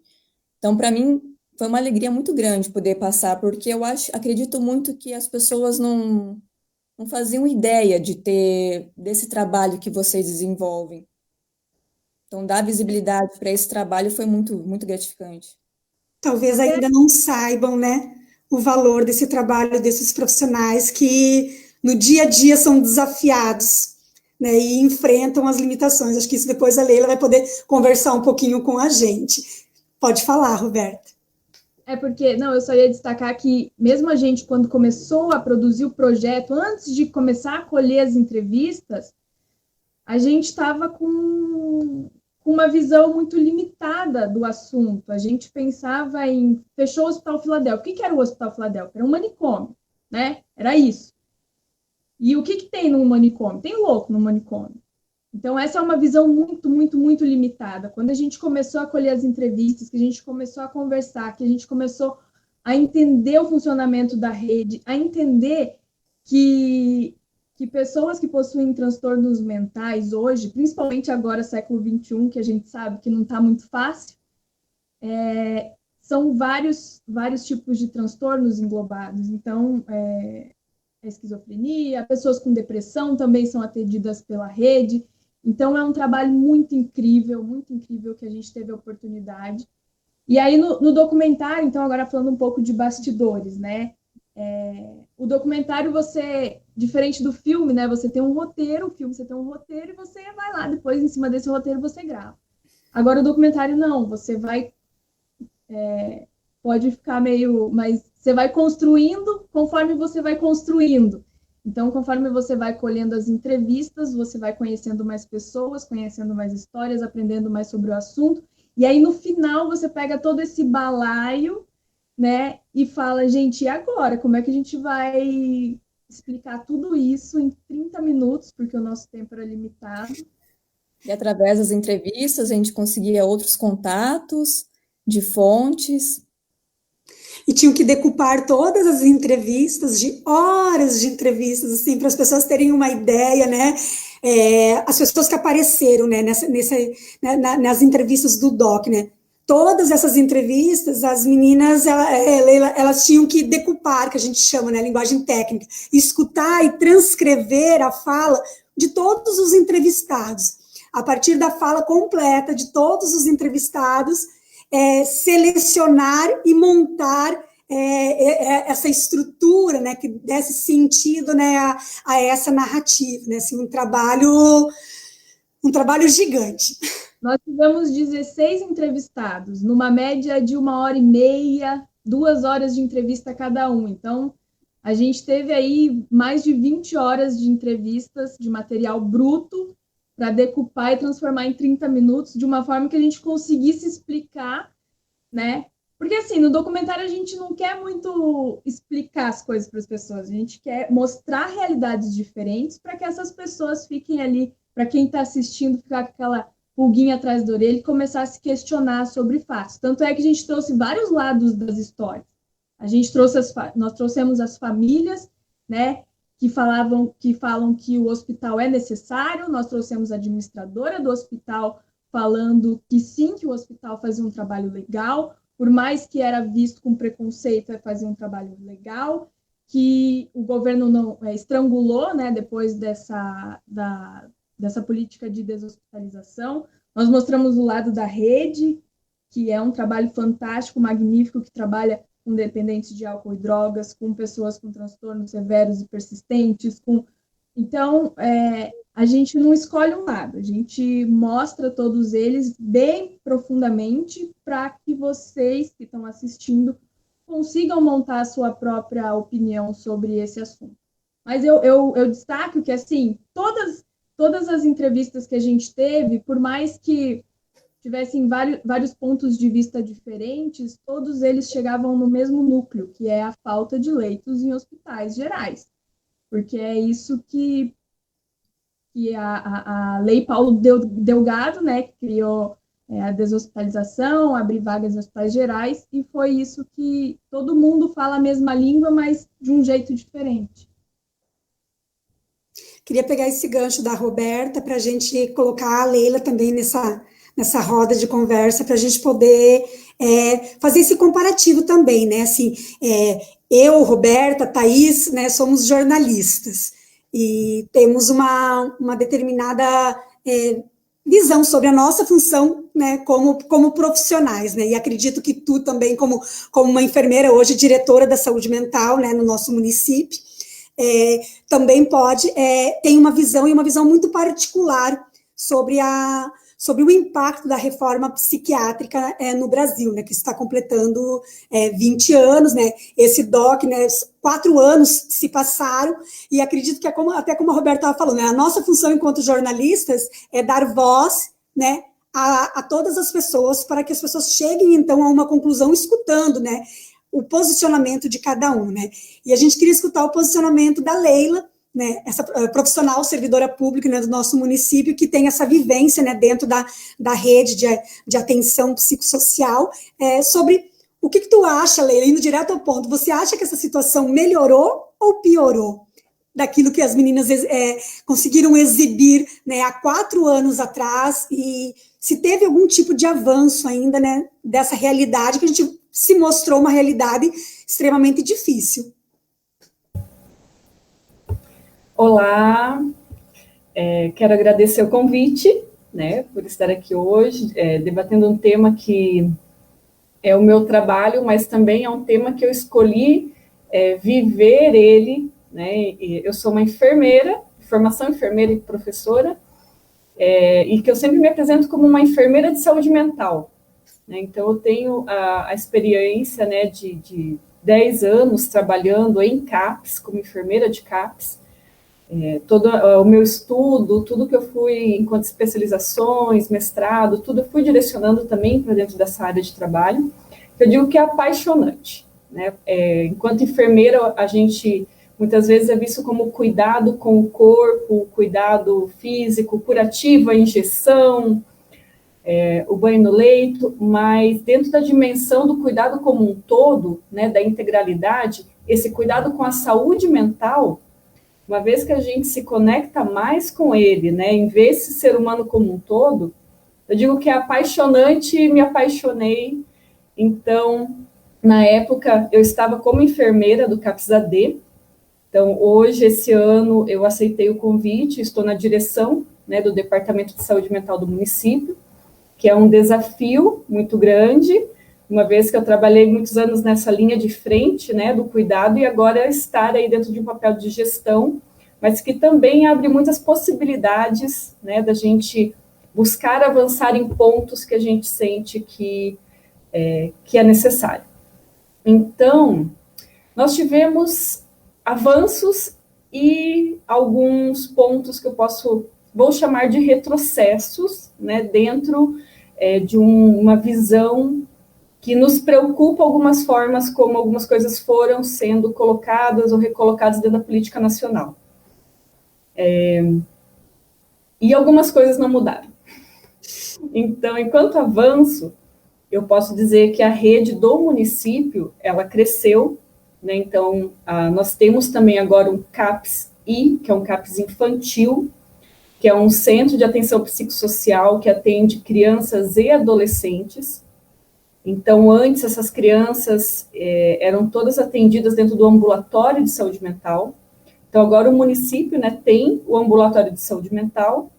Então, para mim, foi uma alegria muito grande poder passar, porque eu acredito muito que as pessoas não faziam ideia desse trabalho que vocês desenvolvem. Então, dar visibilidade para esse trabalho foi muito, muito gratificante. Talvez ainda não saibam, né, o valor desse trabalho desses profissionais que no dia a dia são desafiados, né, e enfrentam as limitações. Acho que isso depois a Leila vai poder conversar um pouquinho com a gente. Pode falar, Roberta. Porque, não, eu só ia destacar que mesmo a gente, quando começou a produzir o projeto, antes de começar a colher as entrevistas, a gente estava com uma visão muito limitada do assunto. A gente pensava em fechou o Hospital Filadélfia. O que era o Hospital Filadélfia? Era um manicômio, né? Era isso. E o que tem num manicômio? Tem louco no manicômio. Então, essa é uma visão muito, muito, muito limitada. Quando a gente começou a colher as entrevistas, que a gente começou a conversar, que a gente começou a entender o funcionamento da rede, a entender que pessoas que possuem transtornos mentais hoje, principalmente agora, século XXI, que a gente sabe que não está muito fácil, são vários tipos de transtornos englobados. Então, a esquizofrenia, pessoas com depressão também são atendidas pela rede. Então, é um trabalho muito incrível que a gente teve a oportunidade. E aí, no documentário, então, agora falando um pouco de bastidores, né? O documentário, diferente do filme, né? Você tem um roteiro, o filme você tem um roteiro e você vai lá, depois, em cima desse roteiro, você grava. Agora, o documentário, não. Você vai... pode ficar meio... Mas você vai construindo conforme você vai construindo. Então, conforme você vai colhendo as entrevistas, você vai conhecendo mais pessoas, conhecendo mais histórias, aprendendo mais sobre o assunto. E aí, no final, você pega todo esse balaio, né? E fala, gente, e agora? Como é que a gente vai explicar tudo isso em 30 minutos? Porque o nosso tempo era limitado. E através das entrevistas, a gente conseguia outros contatos de fontes. E tinham que decupar todas as entrevistas, de horas de entrevistas, assim, para as pessoas terem uma ideia, né? As pessoas que apareceram, né, nas entrevistas do Doc, né? Todas essas entrevistas, as meninas, elas tinham que decupar, que a gente chama, né, linguagem técnica, escutar e transcrever a fala de todos os entrevistados. A partir da fala completa de todos os entrevistados, selecionar e montar essa estrutura, né, que desse sentido, né, a essa narrativa, né, assim, um trabalho gigante. Nós tivemos 16 entrevistados, numa média de 1h30, 2 horas de entrevista cada um. Então, a gente teve aí mais de 20 horas de entrevistas, de material bruto, para decupar e transformar em 30 minutos, de uma forma que a gente conseguisse explicar, né? Porque, assim, no documentário a gente não quer muito explicar as coisas para as pessoas, a gente quer mostrar realidades diferentes para que essas pessoas fiquem ali, para quem está assistindo, ficar com aquela pulguinha atrás da orelha e começar a se questionar sobre fatos. Tanto é que a gente trouxe vários lados das histórias. Nós trouxemos as famílias, né, que falam que o hospital é necessário, nós trouxemos a administradora do hospital falando que sim, que o hospital fazia um trabalho legal, por mais que era visto com preconceito, fazia um trabalho legal, que o governo não estrangulou, né, depois dessa política de deshospitalização. Nós mostramos o lado da rede, que é um trabalho fantástico, magnífico, que trabalha com dependentes de álcool e drogas, com pessoas com transtornos severos e persistentes. Então, a gente não escolhe um lado, a gente mostra todos eles bem profundamente para que vocês que estão assistindo consigam montar a sua própria opinião sobre esse assunto. Mas eu destaco que, assim, todas as entrevistas que a gente teve, por mais que tivessem vários pontos de vista diferentes, todos eles chegavam no mesmo núcleo, que é a falta de leitos em hospitais gerais. Porque é isso que a Lei Paulo Delgado, né, que criou a deshospitalização, abrir vagas em hospitais gerais, e foi isso que todo mundo fala a mesma língua, mas de um jeito diferente. Queria pegar esse gancho da Roberta para a gente colocar a Leila também nessa roda de conversa, para a gente poder fazer esse comparativo também, né? Assim, eu, Roberta, Thaís, né, somos jornalistas e temos uma determinada visão sobre a nossa função, né, como profissionais, né, e acredito que tu também, como uma enfermeira, hoje diretora da saúde mental, né, no nosso município, também tem uma visão, e uma visão muito particular sobre o impacto da reforma psiquiátrica no Brasil, né, que está completando 20 anos, né, esse DOC, né, 4 anos se passaram, e acredito que, até como a Roberta estava falando, né, a nossa função enquanto jornalistas é dar voz, né, a todas as pessoas, para que as pessoas cheguem, então, a uma conclusão escutando, né, o posicionamento de cada um, né, e a gente queria escutar o posicionamento da Leila, né, essa profissional servidora pública, né, do nosso município, que tem essa vivência, né, dentro da rede de atenção psicossocial, sobre o que tu acha, Leila, indo direto ao ponto, você acha que essa situação melhorou ou piorou daquilo que as meninas conseguiram exibir, né, há 4 anos atrás, e se teve algum tipo de avanço ainda, né, dessa realidade que a gente se mostrou uma realidade extremamente difícil? Olá, quero agradecer o convite, né, por estar aqui hoje, debatendo um tema que é o meu trabalho, mas também é um tema que eu escolhi viver ele, né, eu sou uma enfermeira, formação enfermeira e professora, e que eu sempre me apresento como uma enfermeira de saúde mental, né, então eu tenho a experiência, né, de 10 anos trabalhando em CAPS, como enfermeira de CAPS, todo o meu estudo, tudo que eu fui, enquanto especializações, mestrado, tudo eu fui direcionando também para dentro dessa área de trabalho, eu digo que é apaixonante, né? Enquanto enfermeira, a gente muitas vezes é visto como cuidado com o corpo, cuidado físico, curativo, a injeção, o banho no leito, mas dentro da dimensão do cuidado como um todo, né, da integralidade, esse cuidado com a saúde mental, uma vez que a gente se conecta mais com ele, né, em ver esse ser humano como um todo, eu digo que é apaixonante e me apaixonei. Então, na época, eu estava como enfermeira do CAPS-AD. Então, hoje, esse ano, eu aceitei o convite, estou na direção, né, do Departamento de Saúde Mental do município, que é um desafio muito grande, uma vez que eu trabalhei muitos anos nessa linha de frente, né, do cuidado, e agora estar aí dentro de um papel de gestão, mas que também abre muitas possibilidades, né, da gente buscar avançar em pontos que a gente sente que é necessário. Então, nós tivemos avanços e alguns pontos que vou chamar de retrocessos, né, dentro de uma visão que nos preocupa algumas formas como algumas coisas foram sendo colocadas ou recolocadas dentro da política nacional. E algumas coisas não mudaram. Então, enquanto avanço, eu posso dizer que a rede do município, ela cresceu, né? Então, nós temos também agora um CAPS-I, que é um CAPS infantil, que é um centro de atenção psicossocial que atende crianças e adolescentes. Então, antes, essas crianças eram todas atendidas dentro do ambulatório de saúde mental. Então, agora o município, né, tem o ambulatório de saúde mental,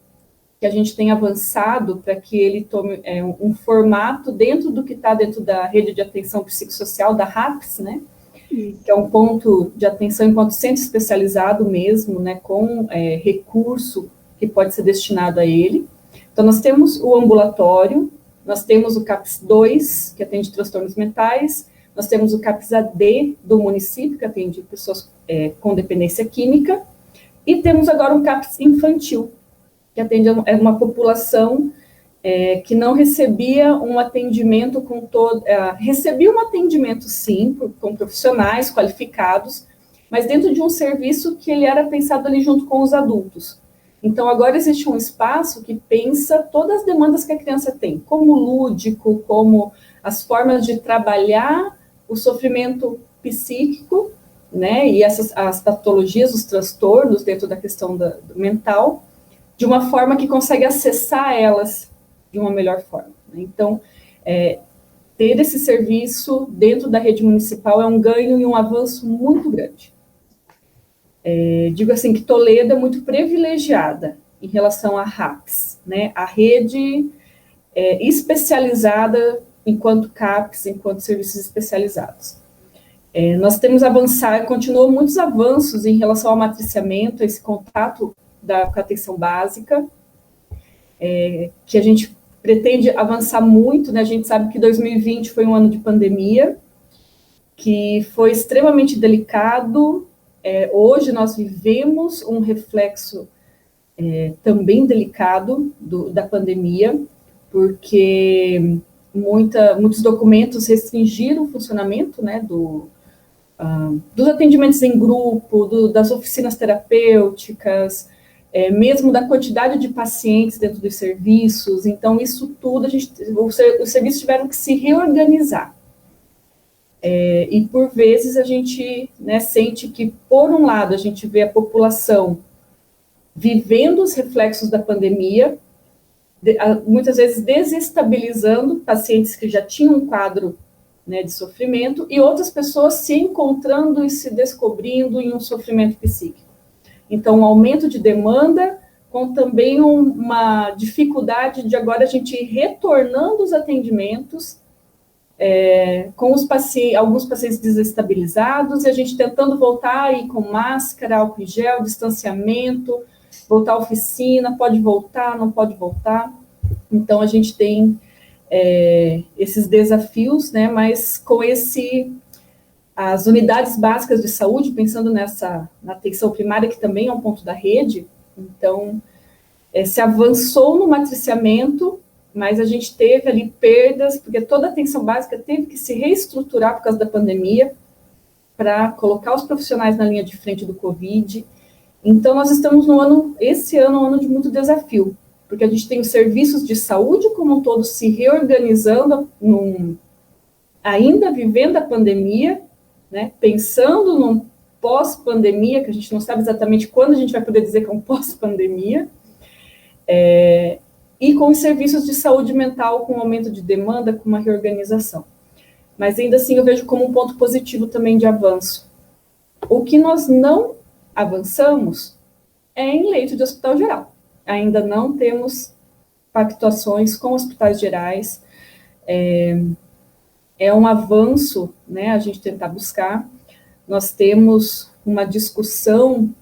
que a gente tem avançado para que ele tome um formato dentro do que está dentro da rede de atenção psicossocial, da RAPS, né, que é um ponto de atenção enquanto centro especializado mesmo, né, com recurso que pode ser destinado a ele. Então, nós temos o ambulatório, nós temos o CAPS-2, que atende transtornos mentais, nós temos o CAPS-AD do município, que atende pessoas com dependência química, e temos agora um CAPS infantil, que atende uma população que não recebia um atendimento com todo... recebia um atendimento, sim, com profissionais qualificados, mas dentro de um serviço que ele era pensado ali junto com os adultos. Então, agora existe um espaço que pensa todas as demandas que a criança tem, como lúdico, como as formas de trabalhar o sofrimento psíquico, né, e as patologias, os transtornos dentro da questão do mental, de uma forma que consegue acessar elas de uma melhor forma. Então, ter esse serviço dentro da rede municipal é um ganho e um avanço muito grande. Digo assim que Toledo é muito privilegiada, em relação à RAPS, né? A rede especializada enquanto CAPS, enquanto serviços especializados. Nós temos continuam muitos avanços em relação ao matriciamento, esse contato com a atenção básica, que a gente pretende avançar muito, né? A gente sabe que 2020 foi um ano de pandemia, que foi extremamente delicado. Hoje nós vivemos um reflexo também delicado da pandemia, porque muitos documentos restringiram o funcionamento, né, dos atendimentos em grupo, das oficinas terapêuticas, mesmo da quantidade de pacientes dentro dos serviços. Então, isso tudo, os serviços tiveram que se reorganizar. E, por vezes, a gente, né, sente que, por um lado, a gente vê a população vivendo os reflexos da pandemia, muitas vezes desestabilizando pacientes que já tinham um quadro, né, de sofrimento, e outras pessoas se encontrando e se descobrindo em um sofrimento psíquico. Então, um aumento de demanda, com também uma dificuldade de agora a gente ir retornando os atendimentos, com alguns pacientes desestabilizados, e a gente tentando voltar aí com máscara, álcool em gel, distanciamento, voltar à oficina, pode voltar, não pode voltar. Então, a gente tem esses desafios, né, mas com as unidades básicas de saúde, pensando na atenção primária, que também é um ponto da rede, então, se avançou no matriciamento, mas a gente teve ali perdas, porque toda a atenção básica teve que se reestruturar por causa da pandemia, para colocar os profissionais na linha de frente do Covid. Então, nós estamos esse ano um ano de muito desafio, porque a gente tem os serviços de saúde como um todo se reorganizando, ainda vivendo a pandemia, né, pensando num pós-pandemia, que a gente não sabe exatamente quando a gente vai poder dizer que é um pós-pandemia, e com os serviços de saúde mental, com aumento de demanda, com uma reorganização. Mas ainda assim eu vejo como um ponto positivo também de avanço. O que nós não avançamos é em leito de hospital geral. Ainda não temos pactuações com hospitais gerais. É um avanço, né, a gente tentar buscar. Nós temos uma discussão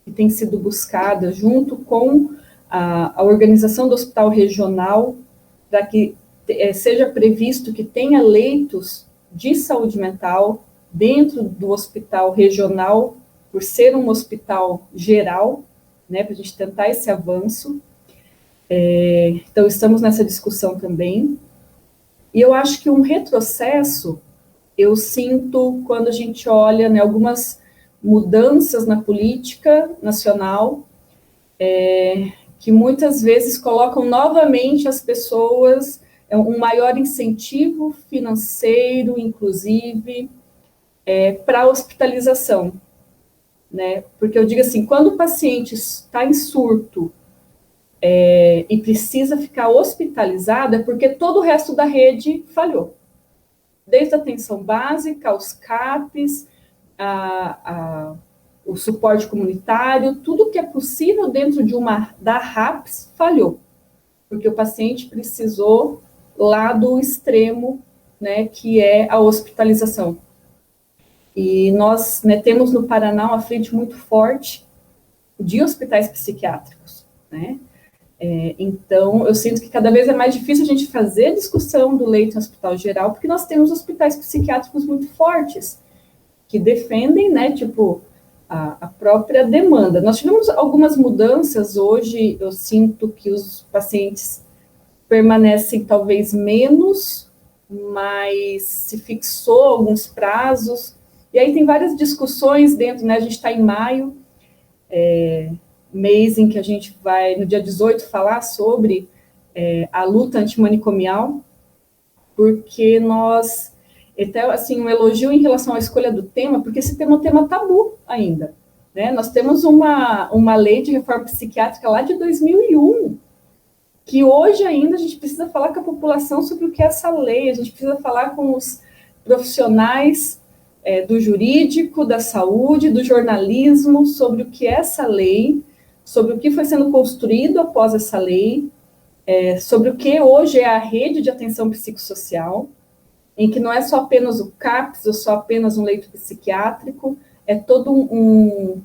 que tem sido buscada junto com a organização do hospital regional, para que seja previsto que tenha leitos de saúde mental dentro do hospital regional, por ser um hospital geral, né, para a gente tentar esse avanço. Então, estamos nessa discussão também. E eu acho que um retrocesso, eu sinto quando a gente olha, né, algumas mudanças na política nacional, que muitas vezes colocam novamente as pessoas, um maior incentivo financeiro, inclusive, para a hospitalização, né? Porque eu digo assim, quando o paciente está em surto e precisa ficar hospitalizado, é porque todo o resto da rede falhou. Desde a atenção básica, aos CAPs, o suporte comunitário, tudo que é possível dentro da RAPS falhou, porque o paciente precisou lá do extremo, né, que é a hospitalização. E nós, né, temos no Paraná uma frente muito forte de hospitais psiquiátricos, né? Então, eu sinto que cada vez é mais difícil a gente fazer a discussão do leito em hospital geral, porque nós temos hospitais psiquiátricos muito fortes, que defendem, né, tipo, a própria demanda. Nós tivemos algumas mudanças hoje, eu sinto que os pacientes permanecem talvez menos, mas se fixou alguns prazos, e aí tem várias discussões dentro, né, a gente está em maio, mês em que a gente vai, no dia 18, falar sobre a luta antimanicomial, porque nós, até assim, um elogio em relação à escolha do tema, porque esse tema é um tema tabu ainda, né? Nós temos uma lei de reforma psiquiátrica lá de 2001, que hoje ainda a gente precisa falar com a população sobre o que é essa lei, a gente precisa falar com os profissionais do jurídico, da saúde, do jornalismo, sobre o que é essa lei, sobre o que foi sendo construído após essa lei, sobre o que hoje é a rede de atenção psicossocial, em que não é só apenas o CAPS ou só apenas um leito psiquiátrico, é todo um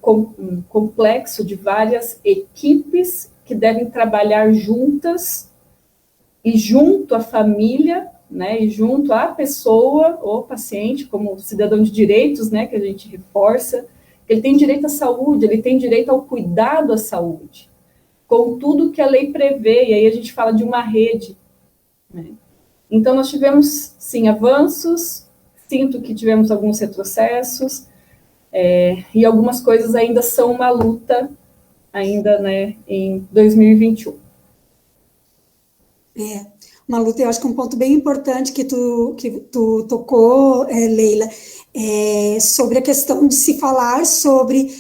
complexo de várias equipes que devem trabalhar juntas e junto à família, né, e junto à pessoa ou paciente, como cidadão de direitos, né, que a gente reforça. Ele tem direito à saúde, ele tem direito ao cuidado à saúde, com tudo que a lei prevê, e aí a gente fala de uma rede, né? Então, nós tivemos, sim, avanços, sinto que tivemos alguns retrocessos, e algumas coisas ainda são uma luta, ainda, né, em 2021. Uma luta, eu acho que um ponto bem importante que tu tocou, Leila, sobre a questão de se falar sobre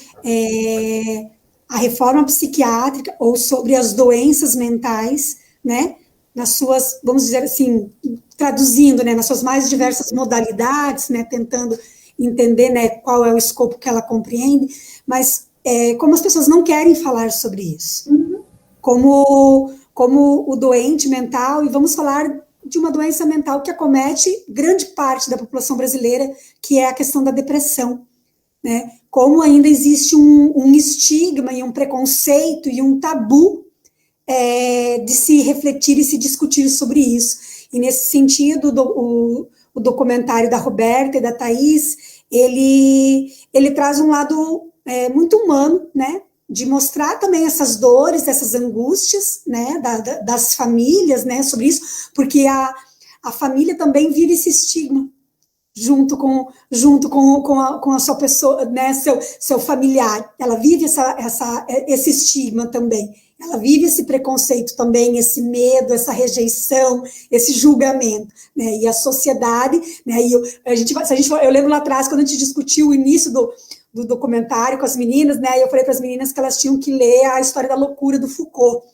a reforma psiquiátrica ou sobre as doenças mentais, né, nas suas, vamos dizer assim, traduzindo, né, nas suas mais diversas modalidades, né, tentando entender, né, qual é o escopo que ela compreende, mas como as pessoas não querem falar sobre isso, como o doente mental, e vamos falar de uma doença mental que acomete grande parte da população brasileira, que é a questão da depressão, né? Como ainda existe um estigma e um preconceito e um tabu de se refletir e se discutir sobre isso. E nesse sentido, o documentário da Roberta e da Thaís, ele traz um lado muito humano, né? De mostrar também essas dores, essas angústias, né, das famílias, né, sobre isso, porque a família também vive esse estigma, junto com a sua pessoa, né, seu familiar, ela vive esse estigma também, ela vive esse preconceito também, esse medo, essa rejeição, esse julgamento, né, e a sociedade, né, eu lembro lá atrás, quando a gente discutiu o início do documentário com as meninas, né, eu falei para as meninas que elas tinham que ler a História da Loucura do Foucault,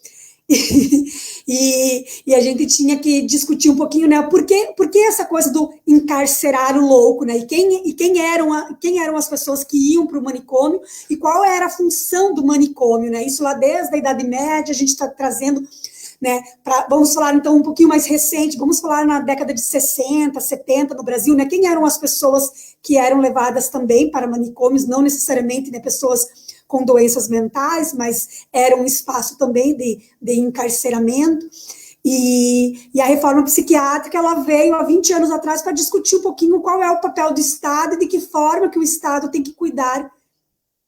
e a gente tinha que discutir um pouquinho, né, por que essa coisa do encarcerar o louco, né, e quem eram as pessoas que iam para o manicômio, e qual era a função do manicômio, né, isso lá desde a Idade Média, a gente está trazendo, né, vamos falar então um pouquinho mais recente, vamos falar na década de 60, 70 no Brasil, né, quem eram as pessoas que eram levadas também para manicômios, não necessariamente, né, pessoas com doenças mentais, mas era um espaço também de encarceramento, e a reforma psiquiátrica, ela veio há 20 anos atrás para discutir um pouquinho qual é o papel do Estado e de que forma que o Estado tem que cuidar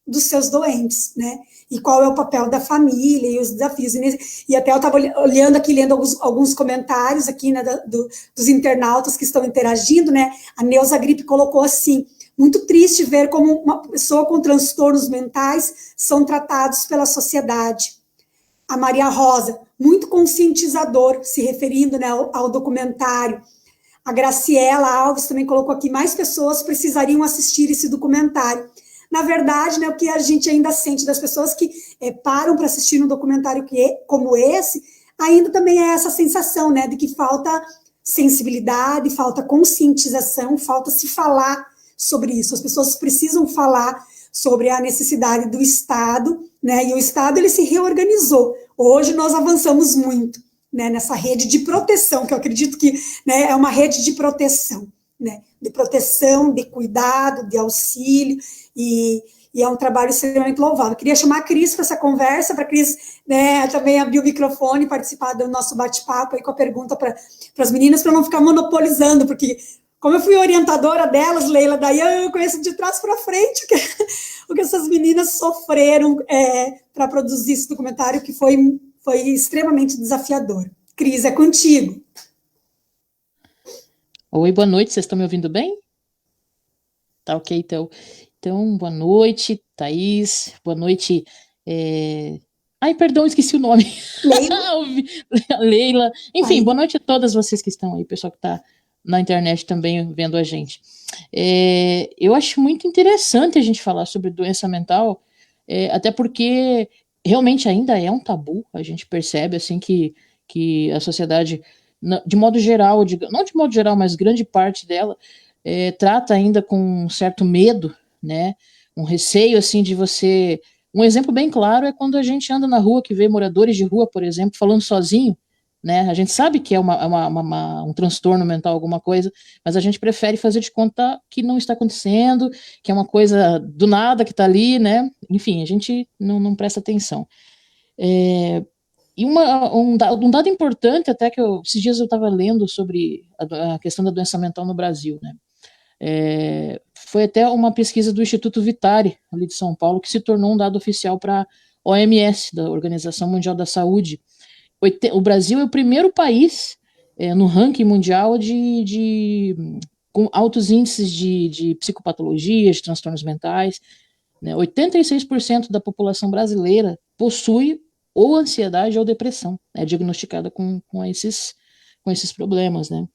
dos seus doentes, né, e qual é o papel da família e os desafios, e até eu estava olhando aqui, lendo alguns comentários aqui, né, dos internautas que estão interagindo, né, a Neuza Gripe colocou assim, muito triste ver como uma pessoa com transtornos mentais são tratados pela sociedade. A Maria Rosa, muito conscientizador, se referindo, né, ao documentário. A Graciela Alves também colocou aqui, mais pessoas precisariam assistir esse documentário. Na verdade, né, o que a gente ainda sente das pessoas que param para assistir um documentário como esse, ainda também é essa sensação, né, de que falta sensibilidade, falta conscientização, falta se falar sobre isso. As pessoas precisam falar sobre a necessidade do Estado, né, e o Estado ele se reorganizou. Hoje nós avançamos muito, né, nessa rede de proteção, que eu acredito que, né, é uma rede de proteção, né, de proteção, de cuidado, de auxílio, e é um trabalho extremamente louvável. Eu queria chamar a Cris para essa conversa, para a Cris, né, também abrir o microfone e participar do nosso bate-papo aí com a pergunta para as meninas, para não ficar monopolizando, porque como eu fui orientadora delas, Leila, daí eu conheço de trás para frente o que essas meninas sofreram para produzir esse documentário, que foi extremamente desafiador. Cris, é contigo. Oi, boa noite, vocês estão me ouvindo bem? Tá ok, então. Então, boa noite, Thaís, boa noite. Ai, perdão, esqueci o nome. Leila. Enfim, boa noite a todas vocês que estão aí, pessoal que está na internet também vendo a gente. Eu acho muito interessante a gente falar sobre doença mental, até porque realmente ainda é um tabu, a gente percebe assim que a sociedade, de modo geral, não de modo geral, mas grande parte dela, trata ainda com um certo medo, né, um receio assim de você Um exemplo bem claro é quando a gente anda na rua, que vê moradores de rua, por exemplo, falando sozinho, né? A gente sabe que é um transtorno mental, alguma coisa, mas a gente prefere fazer de conta que não está acontecendo, que é uma coisa do nada que está ali, né? Enfim, a gente não presta atenção. E um dado importante, até que esses dias eu estava lendo sobre a questão da doença mental no Brasil, né? Foi até uma pesquisa do Instituto Vitari, ali de São Paulo, que se tornou um dado oficial para a OMS, da Organização Mundial da Saúde. O Brasil é o primeiro país no ranking mundial com altos índices de psicopatologias, de transtornos mentais, né? 86% da população brasileira possui ou ansiedade ou depressão, né, diagnosticada com esses problemas, né?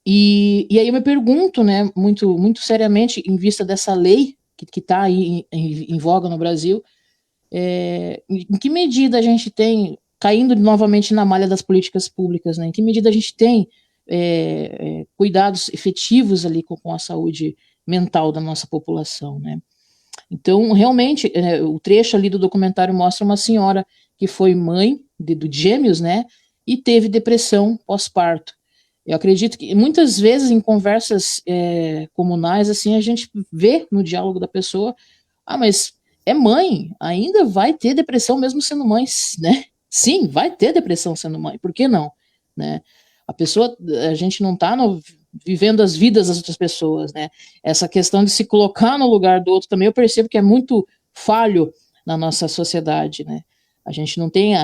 E aí eu me pergunto, né, muito seriamente, em vista dessa lei que está aí em voga no Brasil, em que medida a gente tem, caindo novamente na malha das políticas públicas, né, em que medida a gente tem cuidados efetivos ali com a saúde mental da nossa população, né? Então, realmente, o trecho ali do documentário mostra uma senhora que foi mãe de gêmeos, né, e teve depressão pós-parto. Eu acredito que muitas vezes em conversas comunais, assim, a gente vê no diálogo da pessoa, mas é mãe, ainda vai ter depressão mesmo sendo mãe, né? Sim, vai ter depressão sendo mãe, por que não? Né? A gente não está vivendo as vidas das outras pessoas, né? Essa questão de se colocar no lugar do outro também eu percebo que é muito falho na nossa sociedade, né? A gente não tem,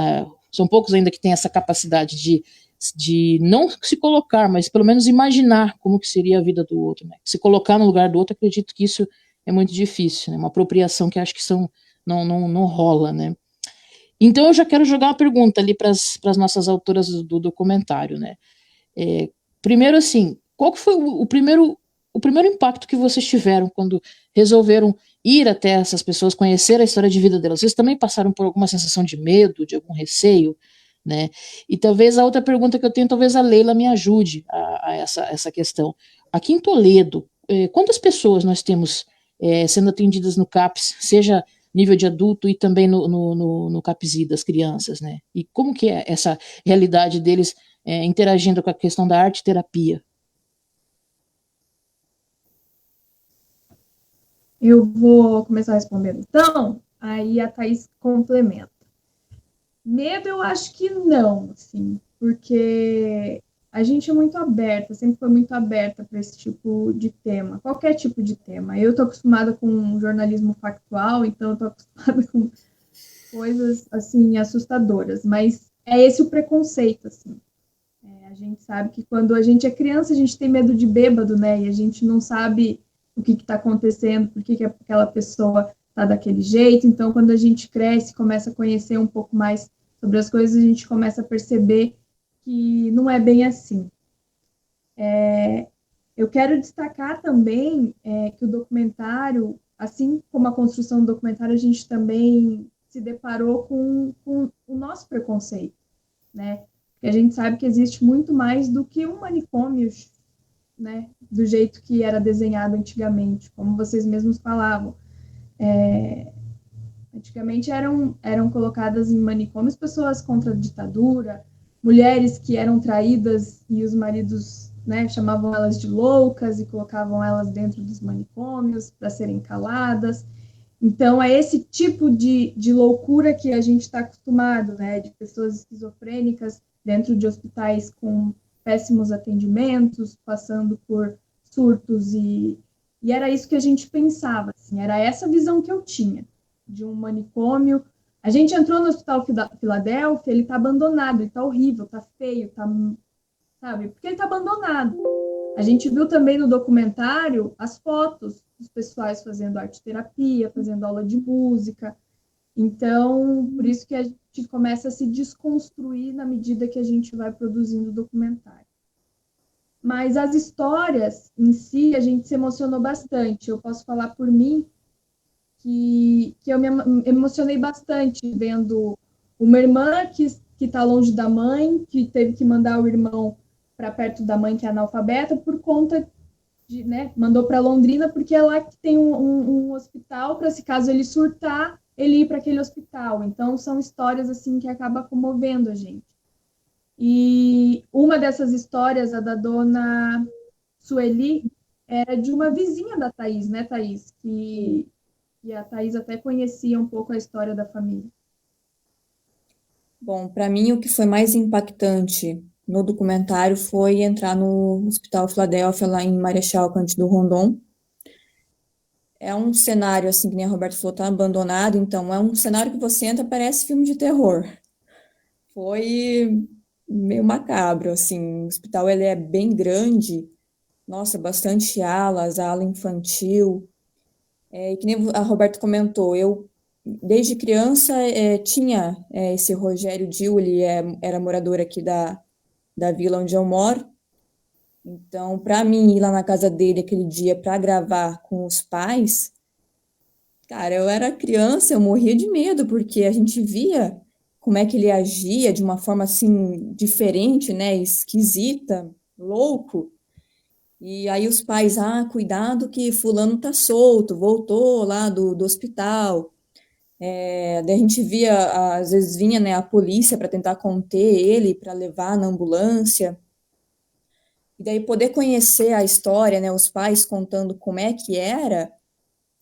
são poucos ainda que têm essa capacidade de não se colocar, mas pelo menos imaginar como que seria a vida do outro, né? Se colocar no lugar do outro, acredito que isso é muito difícil, né? Uma apropriação que acho que não rola, né? Então eu já quero jogar uma pergunta ali para as nossas autoras do documentário, né? Primeiro, assim, qual que foi o primeiro impacto que vocês tiveram quando resolveram ir até essas pessoas, conhecer a história de vida delas? Vocês também passaram por alguma sensação de medo, de algum receio, né? E talvez a outra pergunta que eu tenho, talvez a Leila me ajude a essa questão. Aqui em Toledo, quantas pessoas nós temos sendo atendidas no CAPS, seja nível de adulto e também no CAPSI das crianças, né? E como que é essa realidade deles interagindo com a questão da arte-terapia? Eu vou começar respondendo então, aí a Thaís complementa. Medo eu acho que não, assim, porque a gente é muito aberta, sempre foi muito aberta para esse tipo de tema, qualquer tipo de tema. Eu estou acostumada com jornalismo factual, então eu estou acostumada com coisas, assim, assustadoras, mas é esse o preconceito, assim. A gente sabe que quando a gente é criança, a gente tem medo de bêbado, né, e a gente não sabe o que está acontecendo, por que aquela pessoa está daquele jeito. Então, quando a gente cresce, começa a conhecer um pouco mais sobre as coisas, a gente começa a perceber que não é bem assim. Eu quero destacar também que o documentário, assim como a construção do documentário, a gente também se deparou com o nosso preconceito, né? Porque a gente sabe que existe muito mais do que um manicômio, né, do jeito que era desenhado antigamente, como vocês mesmos falavam. Antigamente eram colocadas em manicômios pessoas contra a ditadura, mulheres que eram traídas e os maridos, né, chamavam elas de loucas e colocavam elas dentro dos manicômios para serem caladas. Então, é esse tipo de loucura que a gente está acostumado, né, de pessoas esquizofrênicas dentro de hospitais com péssimos atendimentos, passando por surtos, e era isso que a gente pensava, assim, era essa visão que eu tinha de um manicômio. A gente entrou no Hospital Filadélfia, ele está abandonado, ele está horrível, está feio, sabe? Porque ele está abandonado. A gente viu também no documentário as fotos dos pessoais fazendo arte-terapia, fazendo aula de música. Então, por isso que a gente começa a se desconstruir na medida que a gente vai produzindo o documentário. Mas as histórias em si, a gente se emocionou bastante. Eu posso falar por mim que eu me emocionei bastante vendo uma irmã que está longe da mãe, que teve que mandar o irmão para perto da mãe, que é analfabeta, por conta de, né, mandou para Londrina, porque é lá que tem um hospital para, se caso ele surtar, ele ir para aquele hospital. Então, são histórias assim que acabam comovendo a gente. E uma dessas histórias, a da dona Sueli, era de uma vizinha da Thaís, né, Thaís? Que a Thaís até conhecia um pouco a história da família. Bom, para mim o que foi mais impactante no documentário foi entrar no Hospital Filadélfia, lá em Marechal Cândido Rondon. É um cenário, assim, que nem a Roberta falou, tá abandonado, então é um cenário que você entra, parece filme de terror. Foi meio macabro, assim, o hospital ele é bem grande, nossa, bastante alas, ala infantil, e que nem a Roberta comentou, eu desde criança tinha esse Rogério Dil, ele era morador aqui da vila onde eu moro. Então, para mim ir lá na casa dele aquele dia para gravar com os pais, cara, eu era criança, eu morria de medo, porque a gente via como é que ele agia de uma forma assim diferente, né, esquisita, louco. E aí os pais, cuidado que fulano tá solto, voltou lá do hospital. Daí a gente via, às vezes vinha, né, a polícia para tentar conter ele, para levar na ambulância. E daí poder conhecer a história, né, os pais contando como é que era,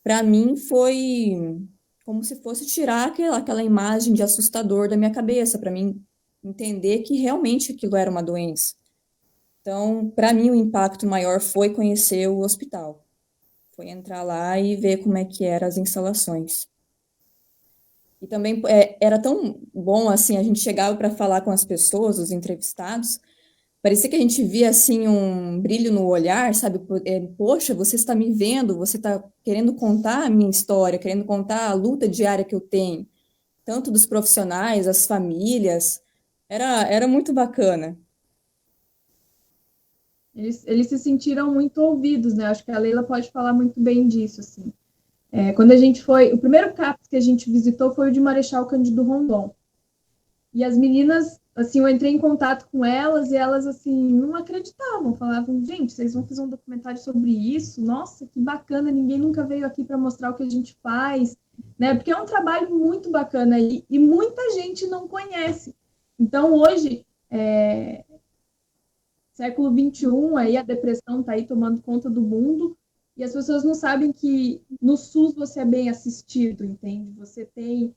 para mim foi como se fosse tirar aquela imagem de assustador da minha cabeça, para mim entender que realmente aquilo era uma doença. Então, para mim o impacto maior foi conhecer o hospital. Foi entrar lá e ver como é que eram as instalações. E também era tão bom, assim, a gente chegava para falar com as pessoas, os entrevistados, parecia que a gente via, assim, um brilho no olhar, sabe? Poxa, você está me vendo, você está querendo contar a minha história, querendo contar a luta diária que eu tenho, tanto dos profissionais, as famílias, era muito bacana. Eles se sentiram muito ouvidos, né? Acho que a Leila pode falar muito bem disso, assim. Quando a gente foi... O primeiro CAPS que a gente visitou foi o de Marechal Cândido Rondon. E as meninas, assim, eu entrei em contato com elas e elas, assim, não acreditavam. Falavam, gente, vocês vão fazer um documentário sobre isso? Nossa, que bacana, ninguém nunca veio aqui para mostrar o que a gente faz, né? Porque é um trabalho muito bacana e muita gente não conhece. Então, hoje... Século XXI, aí a depressão está aí tomando conta do mundo e as pessoas não sabem que no SUS você é bem assistido, entende? Você tem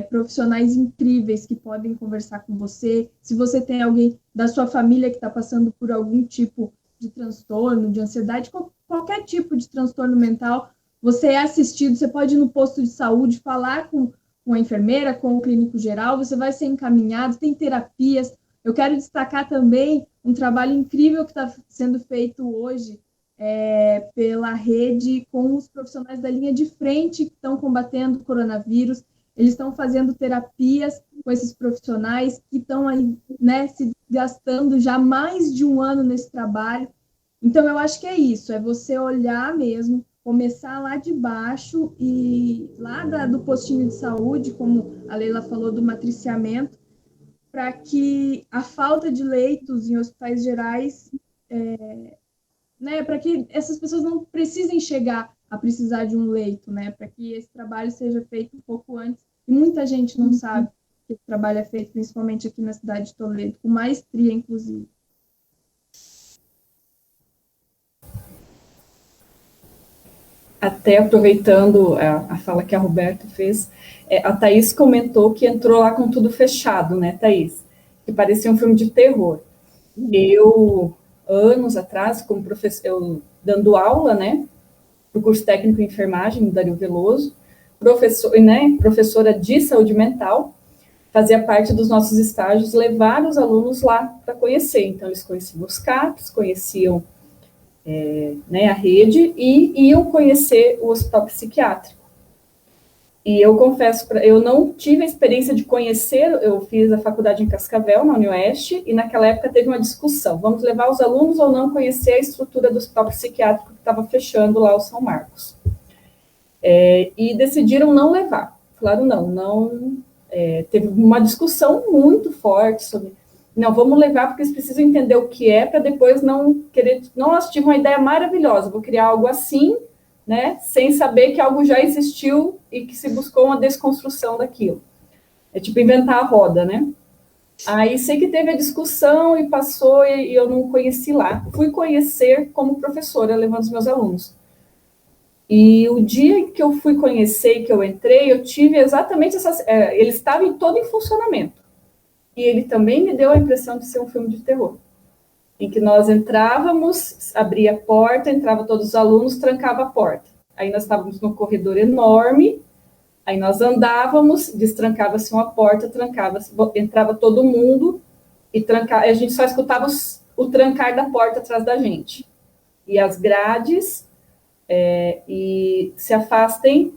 profissionais incríveis que podem conversar com você. Se você tem alguém da sua família que está passando por algum tipo de transtorno, de ansiedade, qualquer tipo de transtorno mental, você é assistido, você pode ir no posto de saúde, falar com a enfermeira, com o clínico geral, você vai ser encaminhado, tem terapias. Eu quero destacar também um trabalho incrível que está sendo feito hoje pela rede com os profissionais da linha de frente que estão combatendo o coronavírus. Eles estão fazendo terapias com esses profissionais que estão aí, né, se gastando já mais de um ano nesse trabalho. Então, eu acho que é isso, é você olhar mesmo, começar lá de baixo e lá do postinho de saúde, como a Leila falou, do matriciamento, para que a falta de leitos em hospitais gerais, né, para que essas pessoas não precisem chegar a precisar de um leito, né, para que esse trabalho seja feito um pouco antes. E muita gente não sabe que esse trabalho é feito, principalmente aqui na cidade de Toledo, com maestria, inclusive. Até aproveitando a fala que a Roberta fez, a Thaís comentou que entrou lá com tudo fechado, né, Thaís? Que parecia um filme de terror. Eu, anos atrás, como professor, dando aula, né, no curso técnico em enfermagem, no Dario Veloso, professora de saúde mental, fazia parte dos nossos estágios levar os alunos lá para conhecer. Então, eles conheciam os CAPs, conheciam a rede e iam conhecer o hospital psiquiátrico. E eu confesso, eu não tive a experiência de conhecer, eu fiz a faculdade em Cascavel, na Unioeste, e naquela época teve uma discussão, vamos levar os alunos ou não conhecer a estrutura do hospital psiquiátrico que estava fechando lá o São Marcos. E decidiram não levar, falaram não, teve uma discussão muito forte sobre, não, vamos levar porque eles precisam entender o que é, para depois não querer, nossa, tive uma ideia maravilhosa, vou criar algo assim, né, sem saber que algo já existiu e que se buscou uma desconstrução daquilo. É tipo inventar a roda, né? Aí sei que teve a discussão e passou e eu não conheci lá. Fui conhecer como professora, levando os meus alunos. E o dia que eu fui conhecer, que eu entrei, eu tive exatamente essa... ele estava todo em funcionamento. E ele também me deu a impressão de ser um filme de terror. Em que nós entrávamos, abria a porta, entrava todos os alunos, trancava a porta. Aí nós estávamos num corredor enorme, aí nós andávamos, destrancava-se uma porta, trancava-se, entrava todo mundo, e a gente só escutava o trancar da porta atrás da gente. E as grades... e se afastem,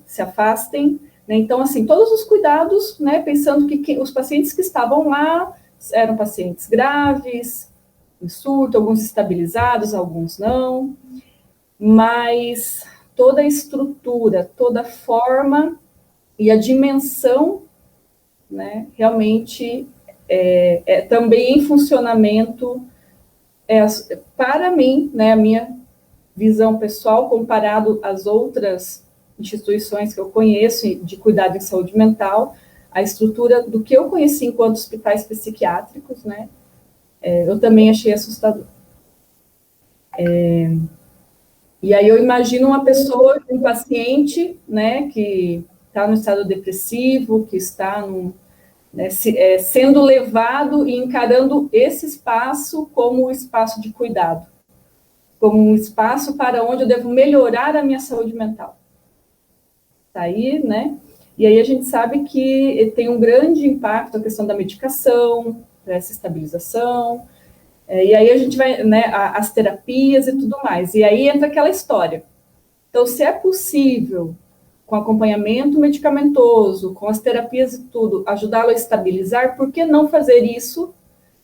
né? Então, assim, todos os cuidados, né, pensando que os pacientes que estavam lá eram pacientes graves, em surto, alguns estabilizados, alguns não, mas toda a estrutura, toda a forma e a dimensão, né, realmente também em funcionamento, para mim, né, a minha visão pessoal, comparado às outras instituições que eu conheço de cuidado em saúde mental, a estrutura do que eu conheci enquanto hospitais psiquiátricos, né, eu também achei assustador. E aí eu imagino uma pessoa, um paciente, né, que está no estado depressivo, que está sendo levado e encarando esse espaço como um espaço de cuidado, como um espaço para onde eu devo melhorar a minha saúde mental. Tá aí, né? E aí a gente sabe que tem um grande impacto a questão da medicação, essa estabilização, e aí a gente vai, né, as terapias e tudo mais. E aí entra aquela história. Então, se é possível, com acompanhamento medicamentoso, com as terapias e tudo, ajudá-lo a estabilizar, por que não fazer isso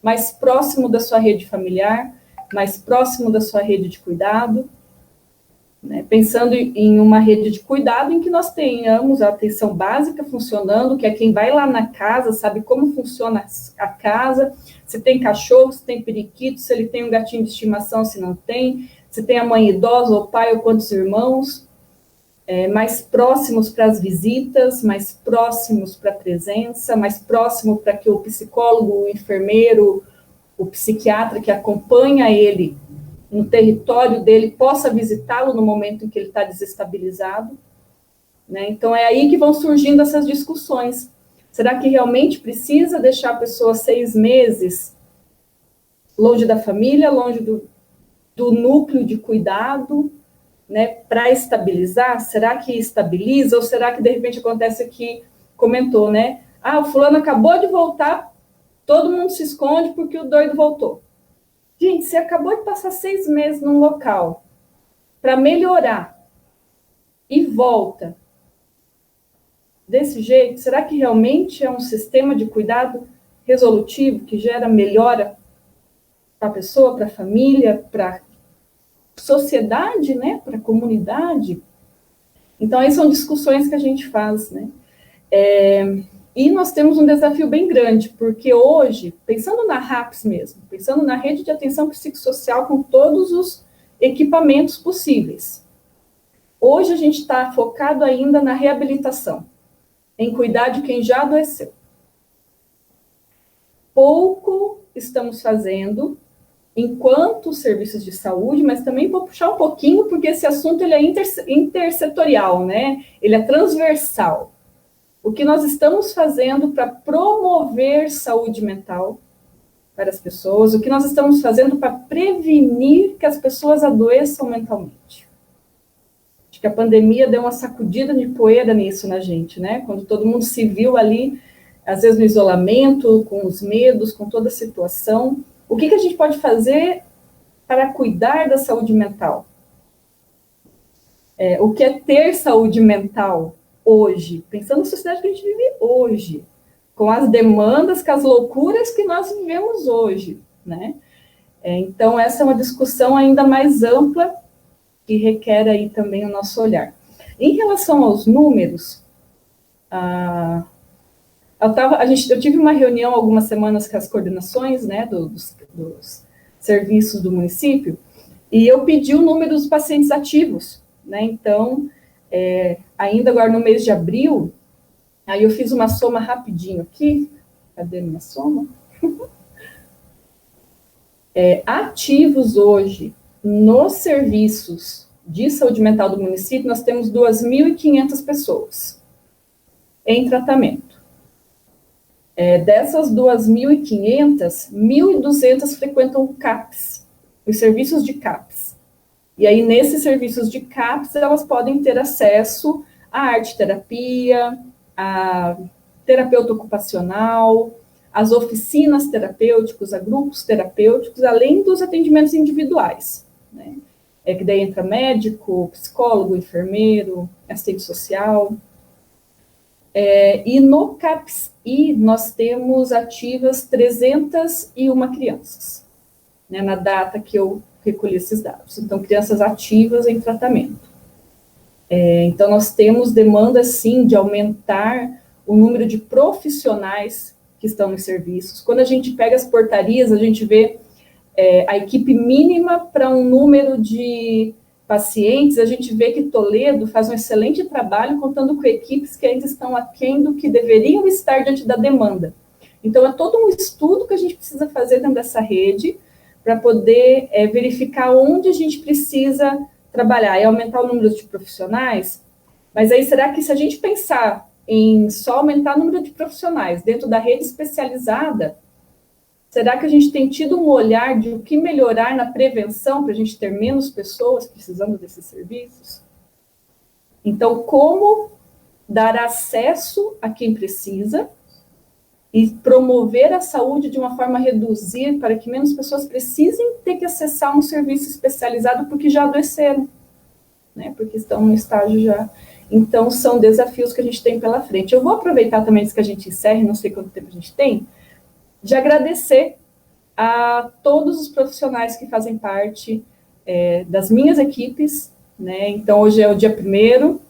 mais próximo da sua rede familiar, mais próximo da sua rede de cuidado, né? Pensando em uma rede de cuidado em que nós tenhamos a atenção básica funcionando, que é quem vai lá na casa, sabe como funciona a casa, se tem cachorro, se tem periquito, se ele tem um gatinho de estimação, se não tem, se tem a mãe idosa, ou pai, ou quantos irmãos, mais próximos para as visitas, mais próximos para a presença, mais próximo para que o psicólogo, o enfermeiro, o psiquiatra que acompanha ele no território dele possa visitá-lo no momento em que ele está desestabilizado, né? Então, é aí que vão surgindo essas discussões. Será que realmente precisa deixar a pessoa 6 meses longe da família, longe do núcleo de cuidado, né, para estabilizar? Será que estabiliza? Ou será que, de repente, acontece aqui, comentou, né? O fulano acabou de voltar, todo mundo se esconde porque o doido voltou. Gente, você acabou de passar 6 meses num local para melhorar e volta desse jeito, será que realmente é um sistema de cuidado resolutivo que gera melhora para a pessoa, para a família, para a sociedade, né, para a comunidade? Então, aí são discussões que a gente faz, né? E nós temos um desafio bem grande, porque hoje, pensando na RAPS mesmo, pensando na rede de atenção psicossocial com todos os equipamentos possíveis, hoje a gente está focado ainda na reabilitação, em cuidar de quem já adoeceu. Pouco estamos fazendo enquanto serviços de saúde, mas também vou puxar um pouquinho, porque esse assunto ele é intersetorial, né? Ele é transversal. O que nós estamos fazendo para promover saúde mental para as pessoas, o que nós estamos fazendo para prevenir que as pessoas adoeçam mentalmente. Acho que a pandemia deu uma sacudida de poeira nisso na gente, né? Quando todo mundo se viu ali, às vezes no isolamento, com os medos, com toda a situação. O que a gente pode fazer para cuidar da saúde mental? O que é ter saúde mental hoje? Pensando na sociedade que a gente vive hoje, com as demandas, com as loucuras que nós vivemos hoje, né? Então, essa é uma discussão ainda mais ampla, que requer aí também o nosso olhar. Em relação aos números, eu tive uma reunião há algumas semanas com as coordenações, né, dos serviços do município, e eu pedi o número dos pacientes ativos né? Então, ainda agora no mês de abril, aí eu fiz uma soma rapidinho aqui. Cadê minha soma? Ativos hoje nos serviços de saúde mental do município, nós temos 2.500 pessoas em tratamento. Dessas 2.500, 1.200 frequentam o CAPS, os serviços de CAPS. E aí, nesses serviços de CAPS, elas podem ter acesso à arte-terapia, à terapeuta ocupacional, às oficinas terapêuticas, a grupos terapêuticos, além dos atendimentos individuais, né? Que daí entra médico, psicólogo, enfermeiro, assistente social. E no CAPS-I, nós temos ativas 301 crianças, né, na data que eu recolhi esses dados. Então, crianças ativas em tratamento. Então, nós temos demanda, sim, de aumentar o número de profissionais que estão nos serviços. Quando a gente pega as portarias, a gente vê a equipe mínima para um número de pacientes. A gente vê que Toledo faz um excelente trabalho contando com equipes que ainda estão aquém do que deveriam estar diante da demanda. Então, é todo um estudo que a gente precisa fazer dentro dessa rede para poder verificar onde a gente precisa trabalhar e aumentar o número de profissionais. Mas aí, será que se a gente pensar em só aumentar o número de profissionais dentro da rede especializada, será que a gente tem tido um olhar de o que melhorar na prevenção para a gente ter menos pessoas precisando desses serviços? Então, como dar acesso a quem precisa e promover a saúde de uma forma a reduzir para que menos pessoas precisem ter que acessar um serviço especializado porque já adoeceram, né? Porque estão no estágio já. Então, são desafios que a gente tem pela frente. Eu vou aproveitar também, antes que a gente encerre, não sei quanto tempo a gente tem, de agradecer a todos os profissionais que fazem parte das minhas equipes, né? Então, hoje é o dia 1º,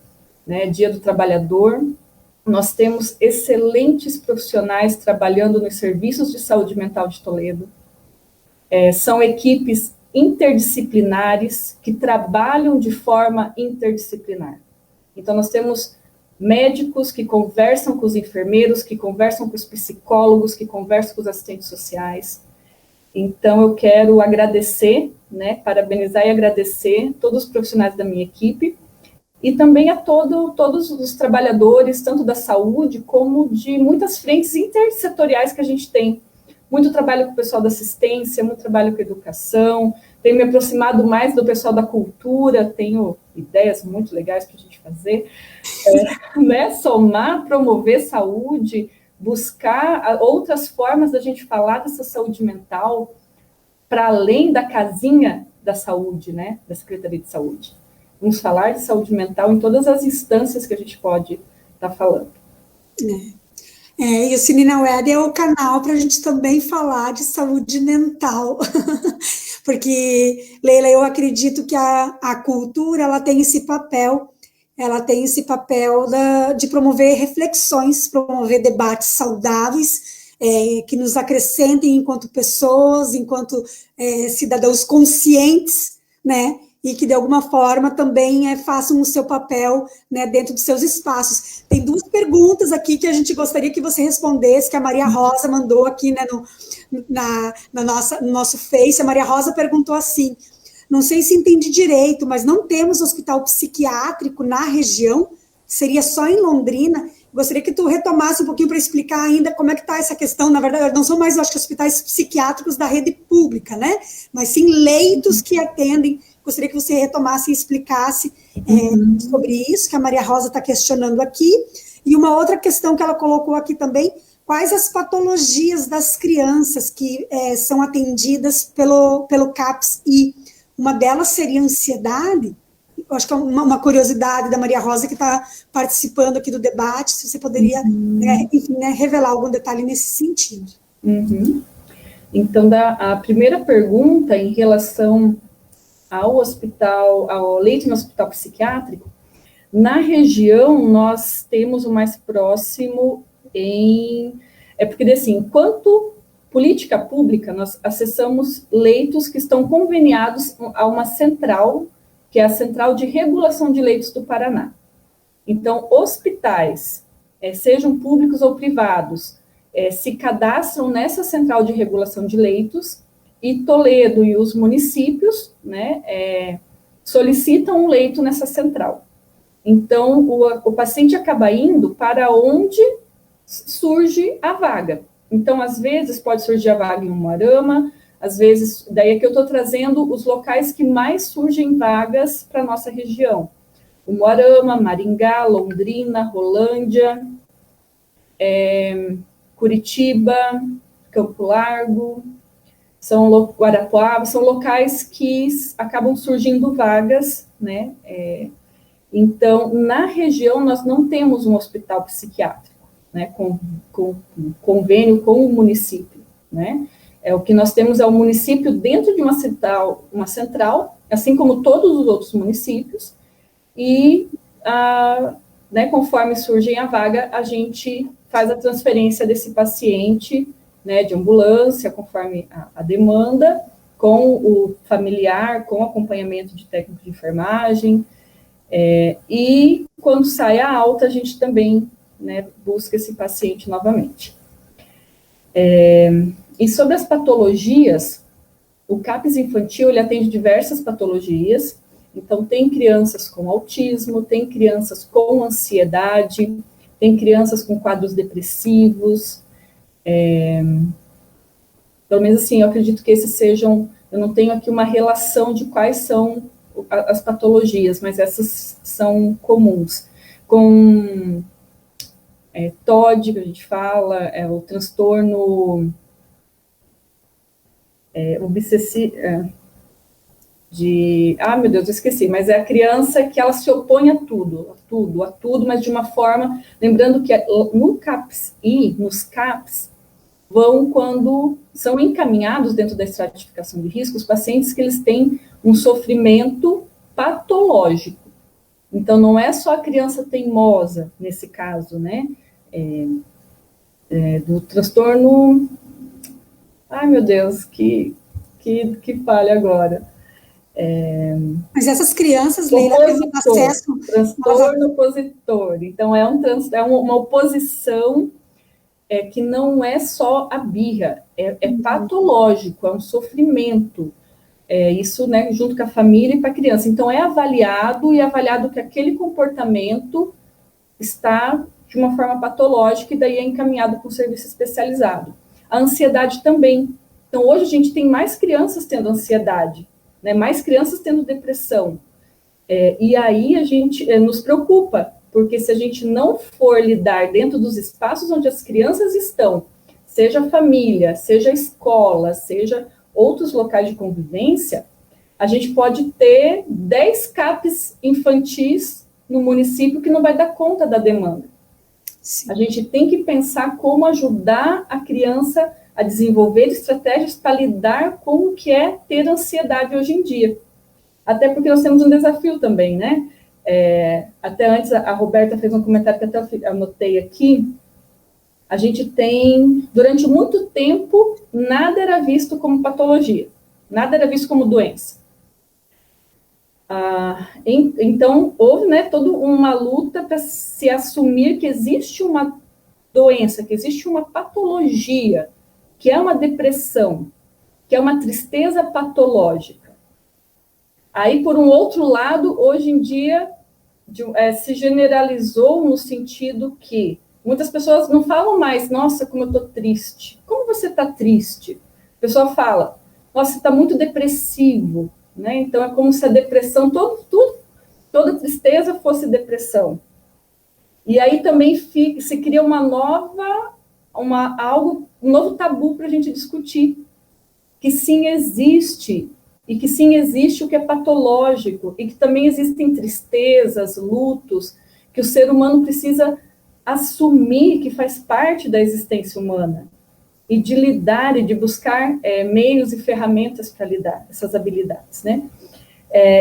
né, Dia do Trabalhador. Nós temos excelentes profissionais trabalhando nos serviços de saúde mental de Toledo. São equipes interdisciplinares que trabalham de forma interdisciplinar. Então, nós temos médicos que conversam com os enfermeiros, que conversam com os psicólogos, que conversam com os assistentes sociais. Então, eu quero agradecer, né, parabenizar e agradecer todos os profissionais da minha equipe e também a todos os trabalhadores, tanto da saúde como de muitas frentes intersetoriais que a gente tem. Muito trabalho com o pessoal da assistência, muito trabalho com a educação, tenho me aproximado mais do pessoal da cultura, tenho ideias muito legais para a gente fazer, né? Somar, promover saúde, buscar outras formas da gente falar dessa saúde mental para além da casinha da saúde, né? Da Secretaria de Saúde. Vamos falar de saúde mental em todas as instâncias que a gente pode estar falando. E o Cine na Web é o canal para a gente também falar de saúde mental, porque, Leila, eu acredito que a cultura ela tem esse papel de promover reflexões, promover debates saudáveis, que nos acrescentem enquanto pessoas, enquanto cidadãos conscientes, né? E que, de alguma forma, também façam o seu papel, né, dentro dos seus espaços. Tem 2 perguntas aqui que a gente gostaria que você respondesse, que a Maria Rosa mandou aqui, né, no nosso Face. A Maria Rosa perguntou assim, não sei se entendi direito, mas não temos hospital psiquiátrico na região? Seria só em Londrina? Gostaria que tu retomasse um pouquinho para explicar ainda como é que está essa questão. Na verdade, não são mais, eu acho que, hospitais psiquiátricos da rede pública, né? Mas sim leitos que atendem. Gostaria que você retomasse e explicasse sobre isso, que a Maria Rosa está questionando aqui. E uma outra questão que ela colocou aqui também, quais as patologias das crianças que são atendidas pelo CAPS-I? Uma delas seria ansiedade. Eu acho que é uma curiosidade da Maria Rosa, que está participando aqui do debate, se você poderia revelar algum detalhe nesse sentido. Então, a primeira pergunta em relação ao leito no hospital psiquiátrico, na região nós temos o mais próximo porque assim, enquanto política pública, nós acessamos leitos que estão conveniados a uma central, que é a Central de Regulação de Leitos do Paraná. Então, hospitais, sejam públicos ou privados, se cadastram nessa Central de Regulação de Leitos, e Toledo e os municípios, né, solicitam um leito nessa central. Então, o paciente acaba indo para onde surge a vaga. Então, às vezes, pode surgir a vaga em Umuarama, às vezes, daí é que eu estou trazendo os locais que mais surgem vagas para a nossa região. Umuarama, Maringá, Londrina, Rolândia, Curitiba, Campo Largo, Guarapuava, são locais que acabam surgindo vagas, né? Então, na região, nós não temos um hospital psiquiátrico, né, com convênio com o município, né? O que nós temos é o município dentro de uma central, assim como todos os outros municípios, e, né, conforme surge a vaga, a gente faz a transferência desse paciente, né, de ambulância, conforme a demanda, com o familiar, com acompanhamento de técnico de enfermagem, e quando sai a alta, a gente também, né, busca esse paciente novamente. E sobre as patologias, o CAPS infantil, ele atende diversas patologias, então tem crianças com autismo, tem crianças com ansiedade, tem crianças com quadros depressivos, pelo menos assim, eu acredito que esses sejam, eu não tenho aqui uma relação de quais são as patologias, mas essas são comuns. Com TOD, que a gente fala, o transtorno obsessivo, meu Deus, eu esqueci, mas é a criança que ela se opõe a tudo, mas de uma forma, lembrando que no CAPS-I, nos CAPS, vão quando são encaminhados dentro da estratificação de risco os pacientes que eles têm um sofrimento patológico. Então, não é só a criança teimosa, nesse caso, né, do transtorno, ai meu Deus, que falha agora. Mas essas crianças, Leila, têm acesso... Transtorno opositor. Então, é uma oposição que não é só a birra, é patológico, é um sofrimento. Isso, né, junto com a família e com a criança. Então, é avaliado que aquele comportamento está de uma forma patológica e daí é encaminhado para um serviço especializado. A ansiedade também. Então, hoje a gente tem mais crianças tendo ansiedade, né, mais crianças tendo depressão. E aí a gente nos preocupa, porque se a gente não for lidar dentro dos espaços onde as crianças estão, seja família, seja escola, seja outros locais de convivência, a gente pode ter 10 CAPs infantis no município que não vai dar conta da demanda. Sim. A gente tem que pensar como ajudar a criança a desenvolver estratégias para lidar com o que é ter ansiedade hoje em dia. Até porque nós temos um desafio também, né? Até antes, a Roberta fez um comentário que até eu anotei aqui. A gente tem, durante muito tempo, nada era visto como patologia, nada era visto como doença. Então, houve, né, toda uma luta para se assumir que existe uma doença, que existe uma patologia, que é uma depressão, que é uma tristeza patológica. Aí, por um outro lado, hoje em dia, se generalizou no sentido que muitas pessoas não falam mais, nossa, como eu estou triste. Como você está triste? A pessoa fala, nossa, você está muito depressivo, né? Então, é como se a depressão, toda tristeza fosse depressão. E aí também se cria um novo tabu para a gente discutir, que sim existe, e que sim existe o que é patológico, e que também existem tristezas, lutos, que o ser humano precisa assumir que faz parte da existência humana, e de lidar e de buscar meios e ferramentas para lidar, essas habilidades, né?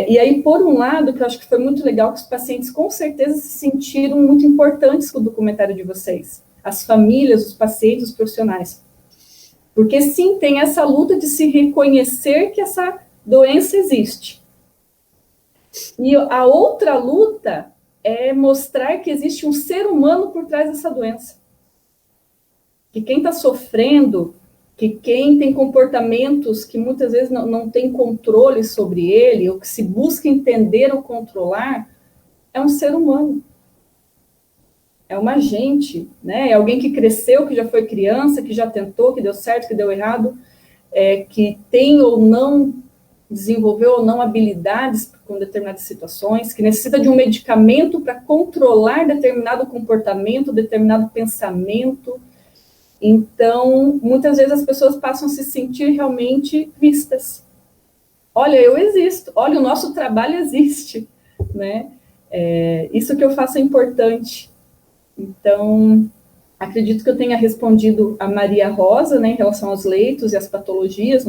E aí, por um lado, que eu acho que foi muito legal, que os pacientes com certeza se sentiram muito importantes com o documentário de vocês, as famílias, os pacientes, os profissionais. Porque sim, tem essa luta de se reconhecer que essa doença existe. E a outra luta é mostrar que existe um ser humano por trás dessa doença. Que quem está sofrendo, que quem tem comportamentos que muitas vezes não tem controle sobre ele, ou que se busca entender ou controlar, é um ser humano. É uma gente, né? É alguém que cresceu, que já foi criança, que já tentou, que deu certo, que deu errado, que tem ou não, desenvolveu ou não habilidades com determinadas situações, que necessita de um medicamento para controlar determinado comportamento, determinado pensamento. Então, muitas vezes as pessoas passam a se sentir realmente vistas. Olha, eu existo. Olha, o nosso trabalho existe, né? Isso que eu faço é importante. Então, acredito que eu tenha respondido a Maria Rosa, né, em relação aos leitos e às patologias.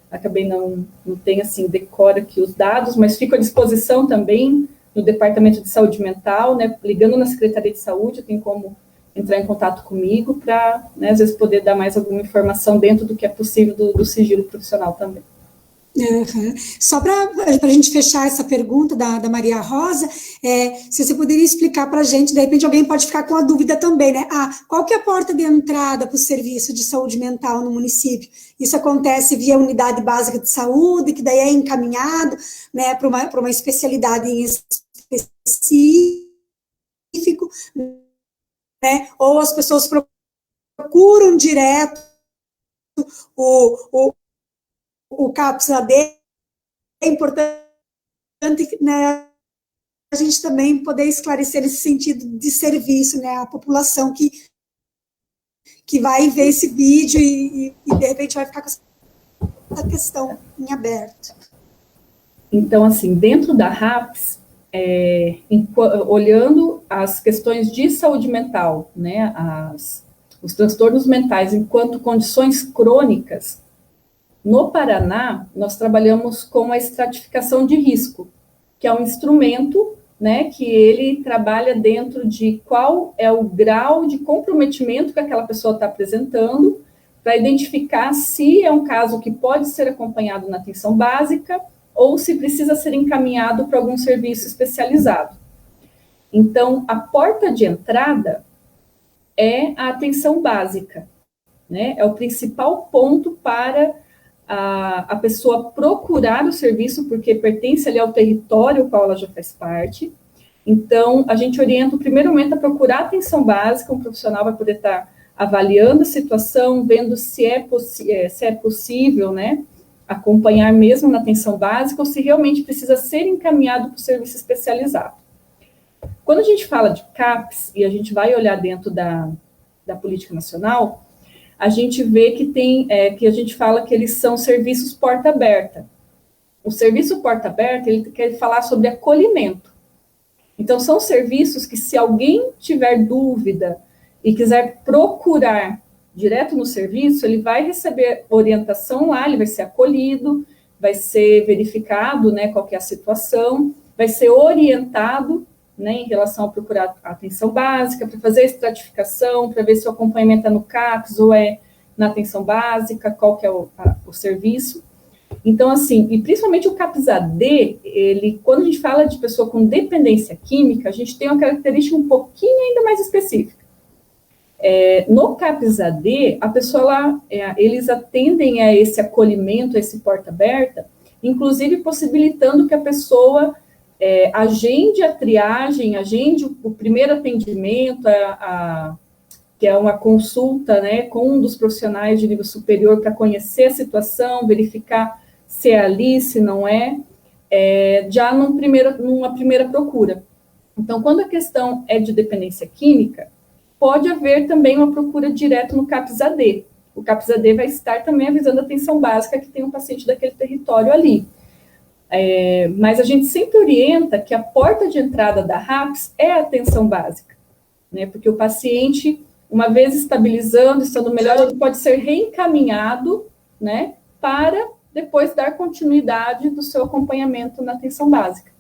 Acabei não tenho, assim, decoro aqui os dados, mas fico à disposição também no Departamento de Saúde Mental, né, ligando na Secretaria de Saúde, tem como entrar em contato comigo para, né, às vezes, poder dar mais alguma informação dentro do que é possível do sigilo profissional também. Uhum. Só para a gente fechar essa pergunta da Maria Rosa, se você poderia explicar para a gente, de repente alguém pode ficar com a dúvida também, né? Qual que é a porta de entrada para o serviço de saúde mental no município? Isso acontece via unidade básica de saúde, que daí é encaminhado, né, para uma especialidade em específico, né? Ou as pessoas procuram direto o CAPS-AD. É importante, né, a gente também poder esclarecer esse sentido de serviço, né, a população que vai ver esse vídeo e de repente vai ficar com essa questão em aberto. Então, assim, dentro da RAPS, olhando as questões de saúde mental, né, os transtornos mentais enquanto condições crônicas, no Paraná, nós trabalhamos com a estratificação de risco, que é um instrumento, né, que ele trabalha dentro de qual é o grau de comprometimento que aquela pessoa está apresentando, para identificar se é um caso que pode ser acompanhado na atenção básica ou se precisa ser encaminhado para algum serviço especializado. Então, a porta de entrada é a atenção básica, né? É o principal ponto para a pessoa procurar o serviço, porque pertence ali ao território ao qual ela já faz parte. Então, a gente orienta, no primeiro momento, a procurar a atenção básica, um profissional vai poder estar avaliando a situação, vendo se é possível, né, acompanhar mesmo na atenção básica, ou se realmente precisa ser encaminhado para o serviço especializado. Quando a gente fala de CAPS, e a gente vai olhar dentro da política nacional, a gente vê que que a gente fala que eles são serviços porta aberta. O serviço porta aberta, ele quer falar sobre acolhimento. Então, são serviços que, se alguém tiver dúvida e quiser procurar direto no serviço, ele vai receber orientação lá, ele vai ser acolhido, vai ser verificado, né, qual que é a situação, vai ser orientado, né, em relação a procurar a atenção básica, para fazer a estratificação, para ver se o acompanhamento é no CAPS ou é na atenção básica, qual que é o serviço. Então, assim, e principalmente o CAPS-AD, quando a gente fala de pessoa com dependência química, a gente tem uma característica um pouquinho ainda mais específica. No CAPS-AD, a pessoa, eles atendem a esse acolhimento, a esse porta aberta, inclusive possibilitando que a pessoa agende a triagem, agende o primeiro atendimento, que é uma consulta, né, com um dos profissionais de nível superior para conhecer a situação, verificar se é ali, se não já numa primeira procura. Então, quando a questão é de dependência química, pode haver também uma procura direto no CAPS-AD. O CAPS-AD vai estar também avisando a atenção básica que tem um paciente daquele território ali. Mas a gente sempre orienta que a porta de entrada da RAPS é a atenção básica, né? Porque o paciente, uma vez estabilizando, estando melhor, ele pode ser reencaminhado, né, para depois dar continuidade do seu acompanhamento na atenção básica.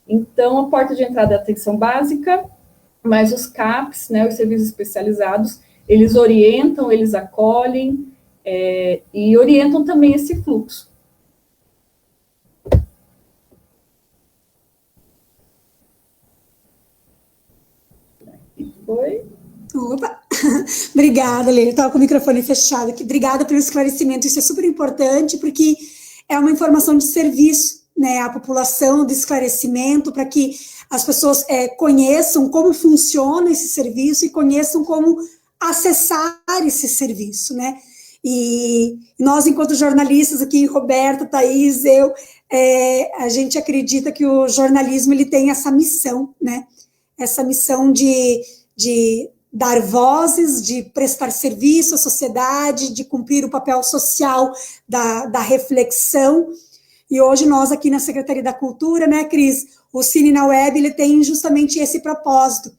Então, a porta de entrada é a atenção básica, mas os CAPs, né, os serviços especializados, eles orientam, eles acolhem e orientam também esse fluxo. Oi? Opa! Obrigada, Leila. Estava com o microfone fechado aqui. Obrigada pelo esclarecimento. Isso é super importante, porque é uma informação de serviço, né? A população, de esclarecimento, para que as pessoas conheçam como funciona esse serviço e conheçam como acessar esse serviço, né? E nós, enquanto jornalistas aqui, Roberta, Thaís, eu, a gente acredita que o jornalismo ele tem essa missão, né? Essa missão de dar vozes, de prestar serviço à sociedade, de cumprir o papel social da reflexão. E hoje nós aqui na Secretaria da Cultura, né, Cris, o Cine na Web, ele tem justamente esse propósito.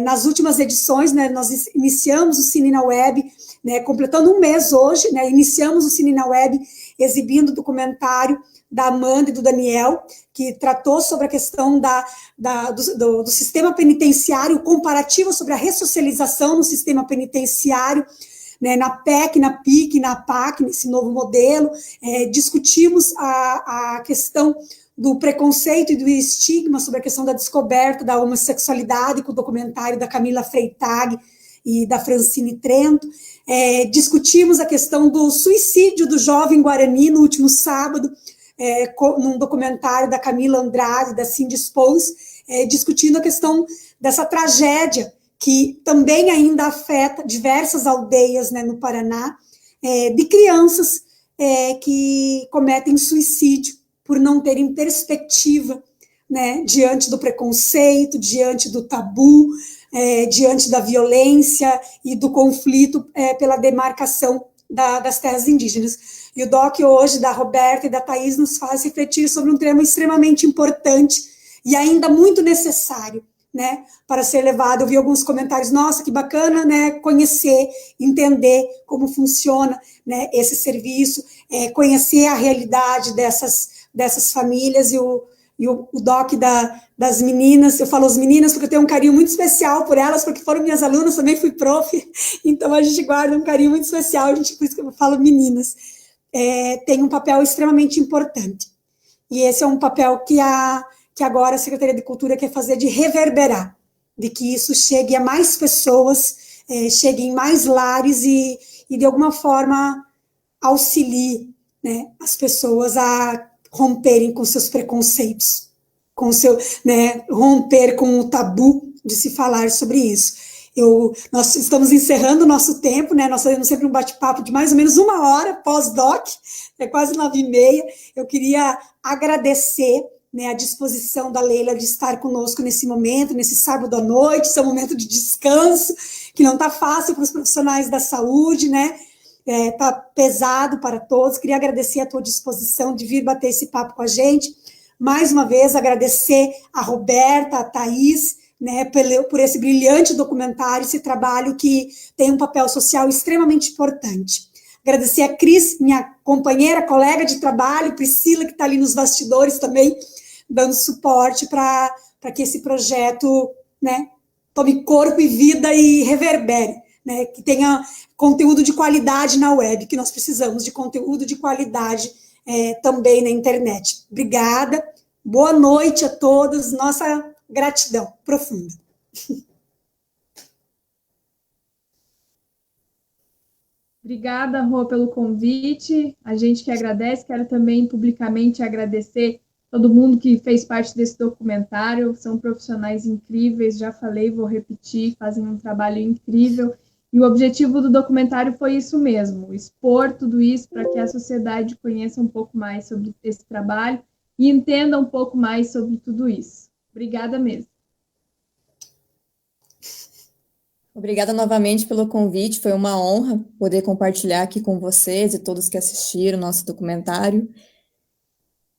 Nas últimas edições, né, nós iniciamos o Cine na Web, né, completando um mês hoje, né, iniciamos o Cine na Web exibindo o documentário da Amanda e do Daniel, que tratou sobre a questão do sistema penitenciário, comparativo sobre a ressocialização no sistema penitenciário, né, na PEC, na PIC, na PAC, nesse novo modelo. Discutimos a questão do preconceito e do estigma sobre a questão da descoberta da homossexualidade com o documentário da Camila Freitag e da Francine Trento. Discutimos a questão do suicídio do jovem Guarani no último sábado, num documentário da Camila Andrade, da Cindy Spous, discutindo a questão dessa tragédia que também ainda afeta diversas aldeias, né, no Paraná, de crianças que cometem suicídio por não terem perspectiva, né, diante do preconceito, diante do tabu, diante da violência e do conflito pela demarcação das terras indígenas. E o doc hoje, da Roberta e da Thaís, nos faz refletir sobre um tema extremamente importante e ainda muito necessário, né, para ser levado. Eu vi alguns comentários, nossa, que bacana, né, conhecer, entender como funciona, né, esse serviço, conhecer a realidade dessas famílias. E o doc das meninas, eu falo as meninas porque eu tenho um carinho muito especial por elas, porque foram minhas alunas, também fui prof, então a gente guarda um carinho muito especial, por isso que eu falo meninas. Tem um papel extremamente importante. E esse é um papel que agora a Secretaria de Cultura quer fazer, de reverberar, de que isso chegue a mais pessoas, chegue em mais lares e de alguma forma auxilie, né, as pessoas a romperem com seus preconceitos, né, romper com o tabu de se falar sobre isso. Nós estamos encerrando o nosso tempo, né? Nós fazemos sempre um bate-papo de mais ou menos 1 hora pós-doc, quase 9h30. Eu queria agradecer, né, a disposição da Leila de estar conosco nesse momento, nesse sábado à noite, esse é um momento de descanso, que não está fácil para os profissionais da saúde, né? Está pesado para todos. Queria agradecer a tua disposição de vir bater esse papo com a gente. Mais uma vez, agradecer a Roberta, a Thaís, né, por esse brilhante documentário, esse trabalho que tem um papel social extremamente importante. Agradecer a Cris, minha companheira, colega de trabalho, Priscila, que está ali nos bastidores também, dando suporte para que esse projeto, né, tome corpo e vida e reverbere, né, que tenha conteúdo de qualidade na web, que nós precisamos de conteúdo de qualidade também na internet. Obrigada, boa noite a todos, nossa gratidão profunda. Obrigada, Rô, pelo convite. A gente que agradece. Quero também publicamente agradecer todo mundo que fez parte desse documentário. São profissionais incríveis, já falei, vou repetir, fazem um trabalho incrível. E o objetivo do documentário foi isso mesmo, expor tudo isso para que a sociedade conheça um pouco mais sobre esse trabalho e entenda um pouco mais sobre tudo isso. Obrigada mesmo. Obrigada novamente pelo convite, foi uma honra poder compartilhar aqui com vocês e todos que assistiram o nosso documentário.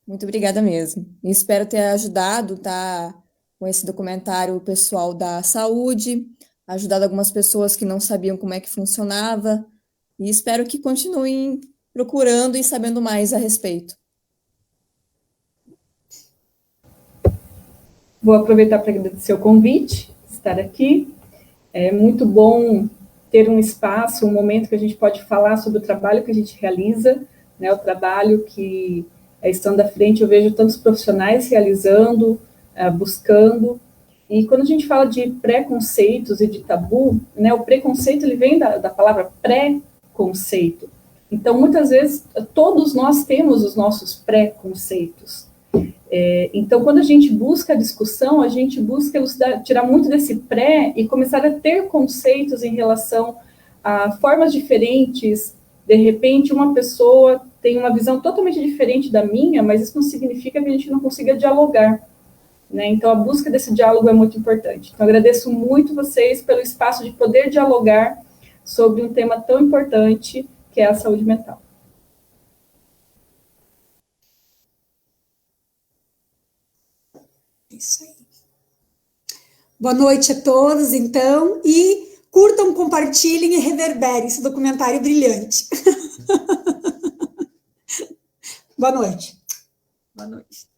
Muito obrigada mesmo. E espero ter ajudado, tá, com esse documentário o pessoal da saúde, ajudado algumas pessoas que não sabiam como é que funcionava, e espero que continuem procurando e sabendo mais a respeito. Vou aproveitar para agradecer o convite, estar aqui. É muito bom ter um espaço, um momento que a gente pode falar sobre o trabalho que a gente realiza, né, o trabalho que, estando à frente, eu vejo tantos profissionais realizando, buscando, E quando a gente fala de preconceitos e de tabu, né, o preconceito ele vem da palavra pré-conceito. Então, muitas vezes, todos nós temos os nossos preconceitos. Então, quando a gente busca a discussão, a gente busca tirar muito desse pré e começar a ter conceitos em relação a formas diferentes. De repente, uma pessoa tem uma visão totalmente diferente da minha, mas isso não significa que a gente não consiga dialogar, né? Então, a busca desse diálogo é muito importante. Então, agradeço muito vocês pelo espaço de poder dialogar sobre um tema tão importante, que é a saúde mental. Isso aí. Boa noite a todos, então, e curtam, compartilhem e reverberem esse documentário brilhante. Boa noite. Boa noite.